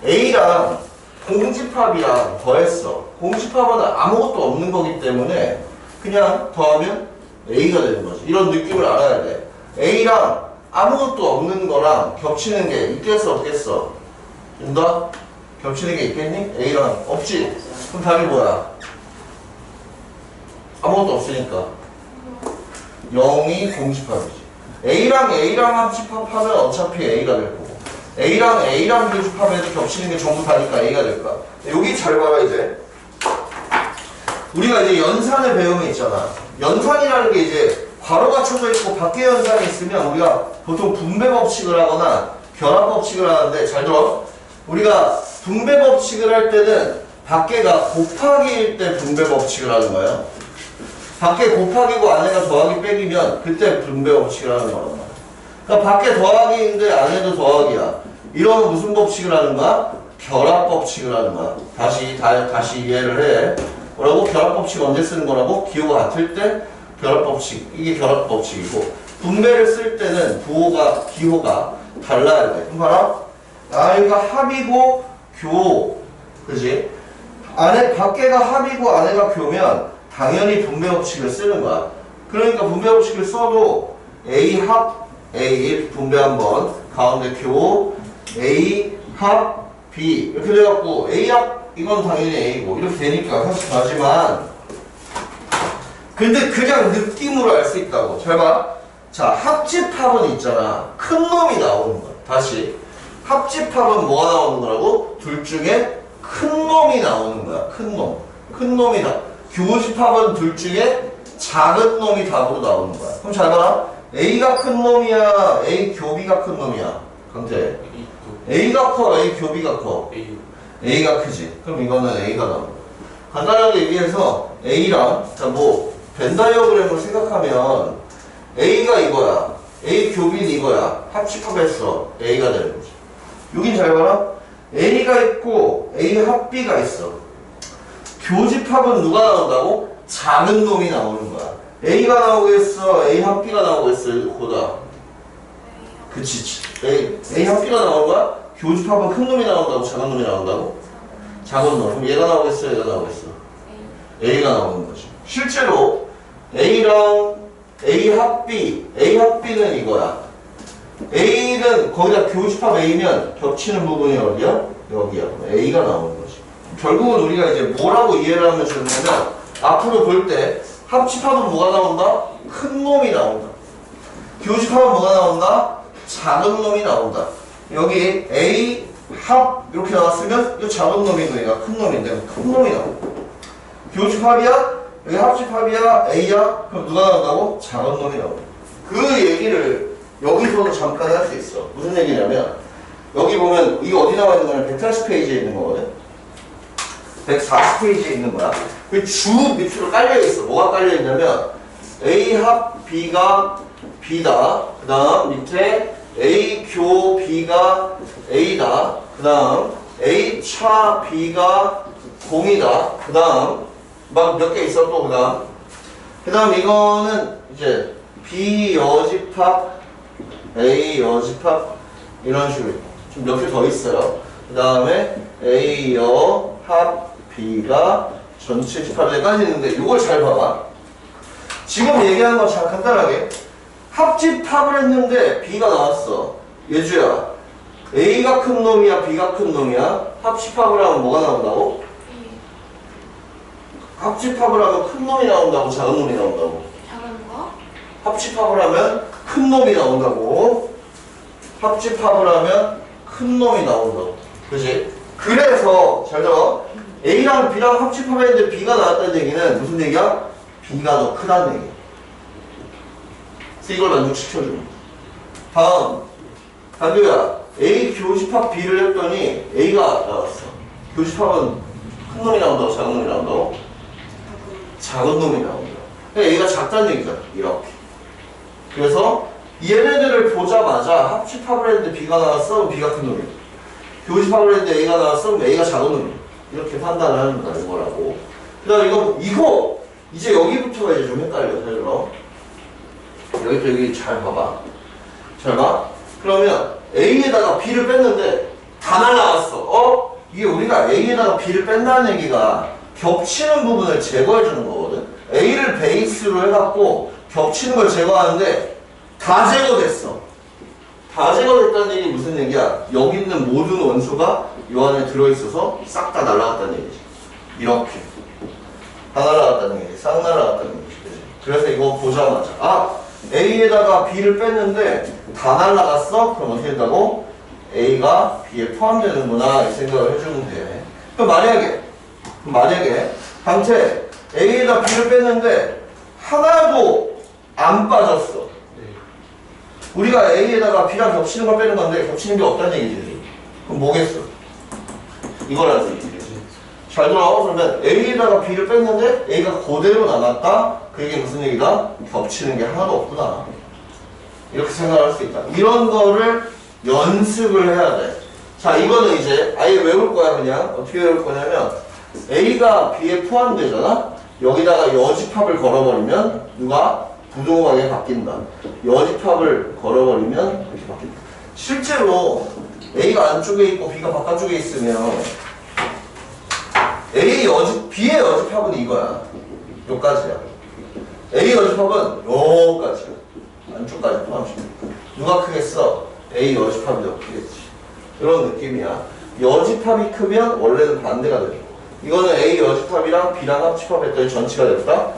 A랑 공집합이랑 더했어. 공집합은 아무것도 없는 거기 때문에 그냥 더하면 A가 되는 거지. 이런 느낌을 알아야 돼. A랑 아무것도 없는 거랑 겹치는 게 있겠어 없겠어? 인다? 겹치는 게 있겠니? A랑 없지? 그럼 답이 뭐야? 아무것도 없으니까 0이 공집합이지. A랑 A랑 합집합하면 어차피 A가 될 거고 A랑 A랑 교집합해도 겹치는 게 전부 다니까 A가 될 거야. 여기 잘 봐라 이제. 우리가 이제 연산을 배우면 있잖아. 연산이라는 게 이제 괄호가 쳐져 있고 밖에 연산이 있으면 우리가 보통 분배 법칙을 하거나 결합 법칙을 하는데 잘 들어. 우리가 분배 법칙을 할 때는 밖에가 곱하기일 때 분배 법칙을 하는 거예요. 밖에 곱하기고 안에가 더하기 빼기면 그때 분배 법칙을 하는 거란 말이야. 그러니까 밖에 더하기인데 안에도 더하기야. 이러면 무슨 법칙을 하는 거야? 결합 법칙을 하는 거야. 다시 이해를 해. 뭐라고? 결합 법칙 언제 쓰는 거라고? 기호가 같을 때 결합 법칙. 이게 결합 법칙이고 분배를 쓸 때는 기호가 달라야 돼. 그럼 봐라. 여기가 합이고 교. 그지? 밖에가 합이고 안에가 교면 당연히 분배 법칙을 쓰는 거야. 그러니까 분배 법칙을 써도 A 합 A 분배 한번 가운데 교 A 합 B 이렇게 돼갖고 A 합 이건 당연히 A고 이렇게 되니까 사실 하지만 근데 그냥 느낌으로 알 수 있다고. 잘 봐. 자, 합집합은 있잖아. 큰 놈이 나오는 거야. 다시 합집합은 뭐가 나오는 거라고? 둘 중에 큰 놈이 나오는 거야. 큰 놈이 교집합은 둘 중에 작은 놈이 답으로 나오는 거야. 그럼 잘 봐라. A가 큰 놈이야? A 교비가 큰 놈이야? 강태. A가 커? A 교비가 커? A가 크지. 그럼 이거는 A가 나오는 거야. 간단하게 얘기해서 A랑 벤 다이어그램을 생각하면 A가 이거야. A 교비는 이거야. 합집합했어. A가 되는 거지. 여긴 잘 봐라. A가 있고 A 합비가 있어. 교집합은 누가 나온다고? 작은 놈이 나오는 거야. A가 나오겠어? A 합비가 나오겠어? 보다. 그치. A 합비가 나오는 거야? 교집합은 큰 놈이 나온다고? 작은 놈이 나온다고? 작은 놈. 그럼 얘가 나오겠어? 얘가 나오겠어? A가 나오는 거지. 실제로 A랑 A 합비는 이거야. A는 거기다 교집합 A면 겹치는 부분이 어디야? 여기야. A가 나오는 거지. 결국은 우리가 이제 뭐라고 이해를 하면 좋냐면 앞으로 볼 때 합집합은 뭐가 나온다? 큰 놈이 나온다. 교집합은 뭐가 나온다? 작은 놈이 나온다. 여기 A 합 이렇게 나왔으면 이 작은 놈이고 얘가 큰 놈인데 큰 놈이 나온다. 교집합이야? 여기 합집합이야? A야? 그럼 누가 나온다고? 작은 놈이 나온다. 그 얘기를 여기서도 잠깐 할 수 있어. 무슨 얘기냐면 여기 보면 이게 어디 나와 있는 거냐? 140페이지에 있는 거거든. 140페이지에 있는 거야. 그 주 밑으로 깔려 있어. 뭐가 깔려 있냐면 A 합 B가 B다. 그 다음 밑에 A 교 B가 A다. 그 다음 A 차 B가 공이다. 그 다음 막 몇 개 있어 또. 그 다음 이거는 이제 B 여집합 A 여집합 이런 식으로 좀 몇 개 더 있어요. 그 다음에 A 여 합 B가 전체 집합에까지 있는데 이걸 잘 봐봐. 지금 얘기하는 거 잘 간단하게 합집합을 했는데 B가 나왔어. 예주야, A가 큰 놈이야 B가 큰 놈이야? 합집합을 하면 뭐가 나온다고? 합집합을 하면 큰 놈이 나온다고 작은 놈이 나온다고? 작은 거? 합집합을 하면 큰 놈이 나온다고. 합집합을 하면 큰 놈이 나온다고. 그치? 그래서 잘 들어. A랑 B랑 합집합했는데 B가 나왔다는 얘기는 무슨 얘기야? B가 더 크다는 얘기야. 그래서 이걸 만족시켜주는 거야. 다음 단규야, A 교집합 B를 했더니 A가 나왔어. 교집합은 큰 놈이 나온다고 작은 놈이 나온다고? 작은 놈이 나온다. 그러니까 A가 작다는 얘기잖아. 이렇게. 그래서 얘네들을 보자마자 합집합을 했는데 B가 나왔어? 그럼 B가 큰 놈이야. 교집합을 했는데 A가 나왔어? 그럼 A가 작은 놈이야. 이렇게 판단을 하는 거라고. 그 다음에 이거 이제 여기부터가 이제 좀 헷갈려. 잘 들어. 여기 잘 봐봐. 잘 봐. 그러면 A에다가 B를 뺐는데 다 날라갔어. 이게 우리가 A에다가 B를 뺀다는 얘기가 겹치는 부분을 제거해주는 거거든. A를 베이스로 해갖고 겹치는 걸 제거하는데 다 제거됐어. 다 제거됐다는 얘기 무슨 얘기야? 여기 있는 모든 원소가 이 안에 들어있어서 싹 다 날아갔다는 얘기지. 이렇게 다 날아갔다는 얘기지. 싹 날아갔다는 얘기지. 그래서 이거 보자마자 A에다가 B를 뺐는데 다 날아갔어? 그럼 어떻게 된다고? A가 B에 포함되는구나 이 생각을 해주면 돼. 그럼 만약에 강태 A에다 B를 뺐는데 하나도 안 빠졌어. 네. 우리가 A에다가 B랑 겹치는 걸 빼는 건데 겹치는 게 없다는 얘기지. 그럼 뭐겠어? 이거라는 얘기지. 잘 들어. 그러면 A에다가 B를 뺐는데 A가 그대로 남았다. 그게 무슨 얘기다? 겹치는 게 하나도 없구나. 이렇게 생각할 수 있다. 이런 거를 연습을 해야 돼. 자, 이거는 이제 아예 외울 거야. 그냥 어떻게 외울 거냐면 A가 B에 포함되잖아. 여기다가 여집합을 걸어버리면 누가? 부동하게 바뀐다. 여집합을 걸어버리면 이렇게 바뀐다. 실제로 A가 안쪽에 있고 B가 바깥쪽에 있으면 B의 여집합은 이거야. 요까지야. A 여집합은 요까지야. 안쪽까지 포함시켜. 누가 크겠어? A 여집합이 더 크겠지. 이런 느낌이야. 여집합이 크면 원래는 반대가 되죠. 이거는 A 여집합이랑 B랑 합집합했더니 전치가 됐다.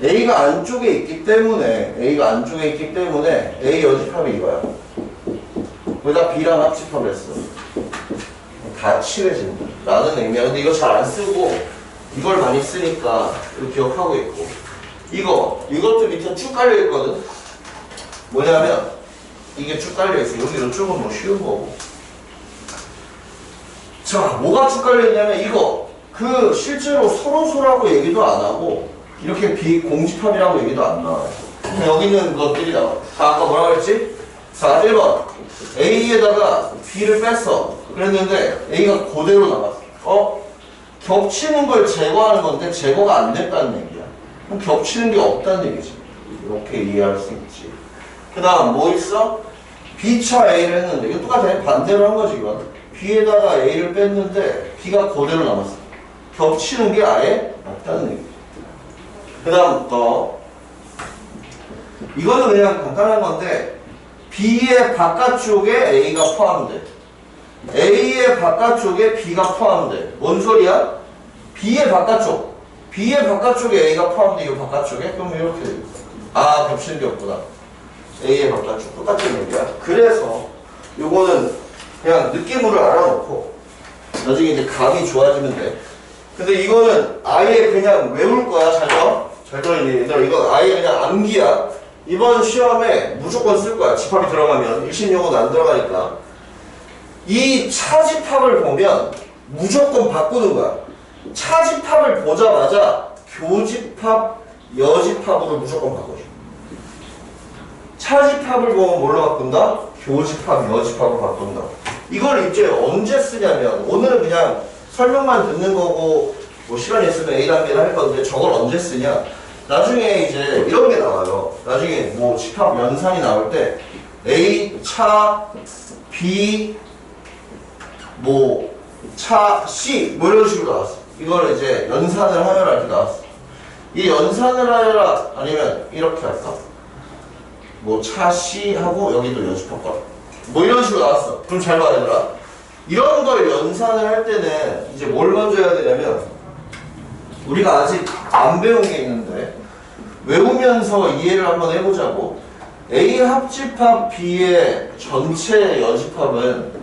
A가 안쪽에 있기 때문에 A 여집합이 이거야. 거기다 B랑 합집합을 했어. 다 칠해진다 라는 의미야. 근데 이거 잘 안 쓰고 이걸 많이 쓰니까 이거 기억하고 있고, 이것도 밑에 쭉 깔려 있거든. 뭐냐면 이게 쭉 깔려 있어. 여기로 쭉은 뭐 쉬운 거고. 자, 뭐가 쭉 깔려 있냐면 이거 실제로 서로서로하고 얘기도 안 하고 이렇게 비공집합이라고 얘기도 안 나와요. 여기 있는 것들이 나와. 자, 아까 뭐라고 했지? 자, 1번 A에다가 B를 뺐어. 그랬는데 A가 그대로 남았어. 겹치는 걸 제거하는 건데 제거가 안 됐다는 얘기야. 그럼 겹치는 게 없다는 얘기지. 이렇게 이해할 수 있지. 그 다음 뭐 있어? B차 A를 했는데 이거 똑같아. 반대로 한 거지 이건. B에다가 A를 뺐는데 B가 그대로 남았어. 겹치는 게 아예 없다는 얘기지. 그 다음 이거는 그냥 간단한 건데 B의 바깥쪽에 A가 포함돼. A의 바깥쪽에 B가 포함돼. 뭔 소리야? B의 바깥쪽에 A가 포함돼. 이 바깥쪽에? 그럼 이렇게 돼. 아, 겹치는 게 없구나. A의 바깥쪽 똑같은 얘기야. 그래서 요거는 그냥 느낌으로 알아놓고 나중에 이제 감이 좋아지면 돼. 근데 이거는 아예 그냥 외울 거야. 잘 들어. 얘들아, 이거 아예 그냥 암기야. 이번 시험에 무조건 쓸 거야. 집합이 들어가면. 일신용어는 안 들어가니까. 이 차집합을 보면 무조건 바꾸는 거야. 차집합을 보자마자 교집합, 여집합으로 무조건 바꿔줘. 차집합을 보면 뭘로 바꾼다? 교집합, 여집합으로 바꾼다. 이걸 이제 언제 쓰냐면 오늘은 그냥 설명만 듣는 거고 뭐 시간이 있으면 A단계를 할 건데 저걸 언제 쓰냐? 나중에 이제 이런 게 나와요. 나중에 뭐 집합 연산이 나올 때 A 차 B 뭐 차 C 뭐 이런 식으로 나왔어. 이걸 이제 연산을 하여라 이렇게 나왔어. 이 연산을 하여라 아니면 이렇게 할까? 뭐 차 C 하고 여기도 연습할 거야. 뭐 이런 식으로 나왔어. 그럼 잘 봐 얘들아. 이런 걸 연산을 할 때는 이제 뭘 먼저 해야 되냐면 우리가 아직 안 배운 게 있는데 외우면서 이해를 한번 해보자고. A 합집합 B의 전체 여집합은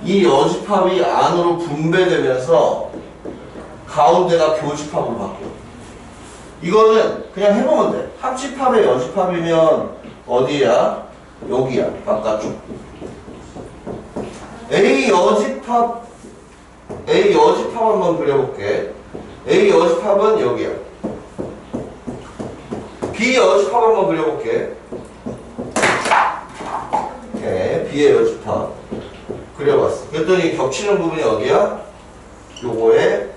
이 여집합이 안으로 분배되면서 가운데가 교집합으로 바뀌어. 이거는 그냥 해보면 돼. 합집합의 여집합이면 어디야? 여기야. 바깥쪽. A 여집합 한번 그려볼게. A 여집합은 여기야. B 여집합 한번 그려볼게. 오케이. B의 여집합 그려봤어. 그랬더니 겹치는 부분이 어디야? 요거의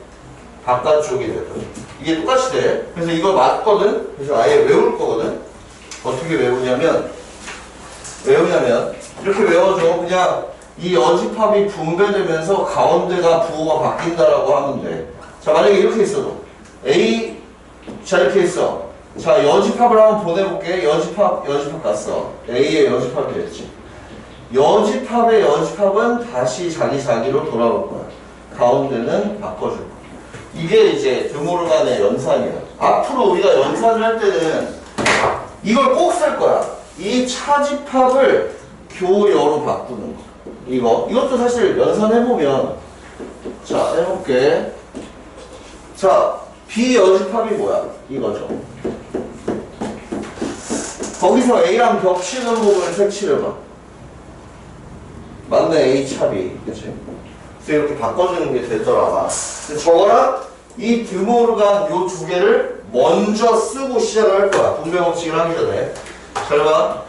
바깥쪽이 되거든. 이게 똑같이 돼. 그래서 이거 맞거든. 그래서 아예 외울 거거든. 어떻게 외우냐면 이렇게 외워줘. 그냥 이 여집합이 분배되면서 가운데가 부호가 바뀐다라고 하면 돼. 자, 만약에 이렇게 있어도 A 자 이렇게 있어. 자, 여집합을 한번 보내볼게. 여집합 갔어. A의 여집합이 됐지. 여집합의 여집합은 다시 자기로 돌아올 거야. 가운데는 바꿔줄 거야. 이게 이제 드모르간의 연산이야. 앞으로 우리가 연산을 할 때는 이걸 꼭 쓸 거야. 이 차집합을 교여로 바꾸는 거. 이것도 사실 연산해보면 자, 해볼게. 자, 비여집합이 뭐야? 이거죠. 거기서 A랑 겹치는 부분을 색칠해봐. 맞네, A 찹이. 그치? 그래서 이렇게 바꿔주는 게 되더라. 근데 저거랑 이 드모르간 요 두 개를 먼저 쓰고 시작을 할 거야. 분배 법칙을 하기 전에. 잘 봐.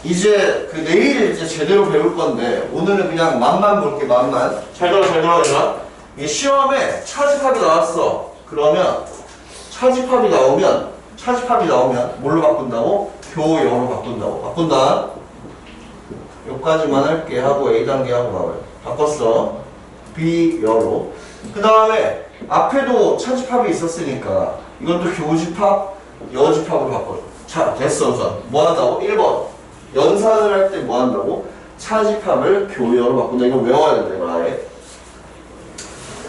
이제 그 내일 이제 제대로 배울 건데 오늘은 그냥 맛만 볼게, 맛만. 잘 들어, 얘들아. 이 시험에 차집합이 나왔어. 그러면 차집합이 나오면 뭘로 바꾼다고? 교여로 바꾼다고. 바꾼다. 여기까지만 할게 하고 A 단계 하고 나와요. 바꿨어. 비여로. 그 다음에 앞에도 차집합이 있었으니까 이것도 교집합, 여집합으로 바꿔줘. 자, 됐어. 우선 뭐 한다고? 1번 연산을 할 때 뭐 한다고? 차집합을 교여로 바꾼다. 이거 외워야 된다. 이거 아예.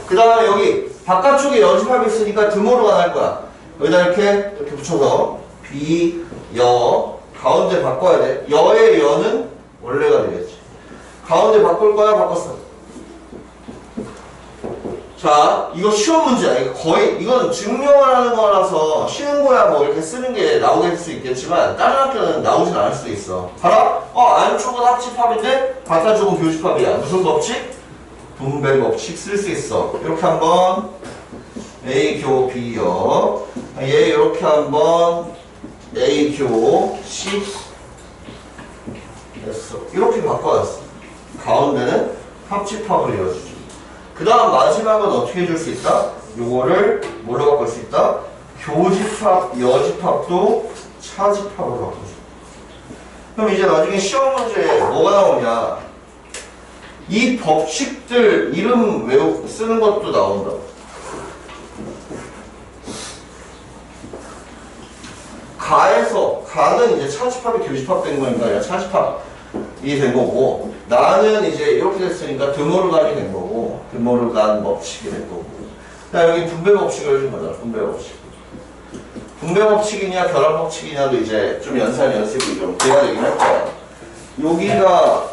그 다음에 여기 바깥쪽에 여집합이 있으니까 드모르간 할 거야. 여기다 이렇게 붙여서 비, 여, 가운데 바꿔야 돼. 여의 여는 원래가 되겠지. 가운데 바꿀 거야? 바꿨어. 자, 이거 시험 문제야. 이거 거의, 이건 증명을 하는 거라서 쉬운 거야 뭐 이렇게 쓰는 게 나오게 될 수 있겠지만 다른 학교는 나오진 않을 수도 있어. 봐라. 안쪽은 합집합인데 바깥쪽은 교집합이야. 무슨 법칙? 분배 법칙 쓸 수 있어. 이렇게 한번 A 교 B 여. 얘 이렇게 한번 A 교 C 됐어. 이렇게 바꿔놨어. 가운데는 합집합을 이어주죠. 그 다음 마지막은 어떻게 해줄 수 있다? 요거를 뭘로 바꿀 수 있다? 교집합, 여집합도 차집합으로 바꿔줘. 그럼 이제 나중에 시험 문제에 뭐가 나오냐? 이 법칙들 이름 쓰는 것도 나온다. 가는 이제 차집합이 교집합 된 거니까 차집합이 된 거고, 나는 이제 이렇게 됐으니까 드모르간이 된 거고, 드모르간 법칙이 된 거고. 자, 여기 분배 법칙을 해준 거잖아. 분배 법칙. 분배 법칙이냐 결합 법칙이냐도 이제 좀 연습이 좀 돼야 되긴 할 거야. 여기가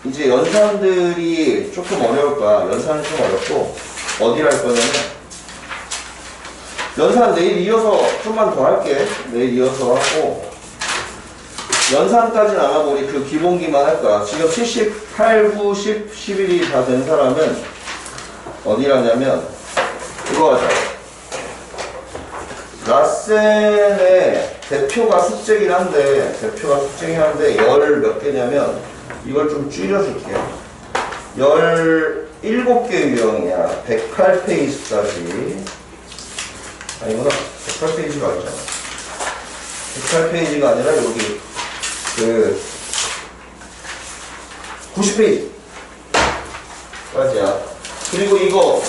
이제 연산들이 조금 어려울 거야. 연산은 좀 어렵고, 어디를 할 거냐면, 연산 내일 이어서 좀만 더 할게. 내일 이어서 하고, 연산까지는 안 하고 우리 그 기본기만 할 거야. 지금 78, 9, 10, 11이 다 된 사람은 어디라냐면, 이거 하자. 라센의 대표가 숙제긴 한데, 열 몇 개냐면, 이걸 좀 줄여줄게. 17개 유형이야. 108페이지까지. 아니구나. 108페이지가 아니잖아. 108페이지가 아니라 여기, 90페이지까지야. 그리고 이거,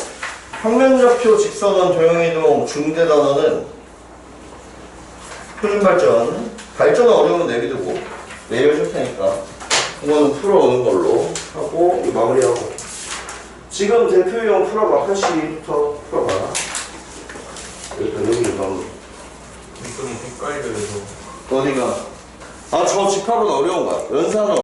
평면좌표, 직선원, 도형이동, 중대단원은 표준발전. 발전은 어려우면 내비두고, 내일 해줄 테니까. 그거는 풀어오는 걸로 하고, 마무리하고. 지금 대표 유형 풀어봐. 82부터 풀어봐. 일단 여기 마무리. 좀 헷갈려서. 어디가? 저 집합은 어려운 거야. 연산은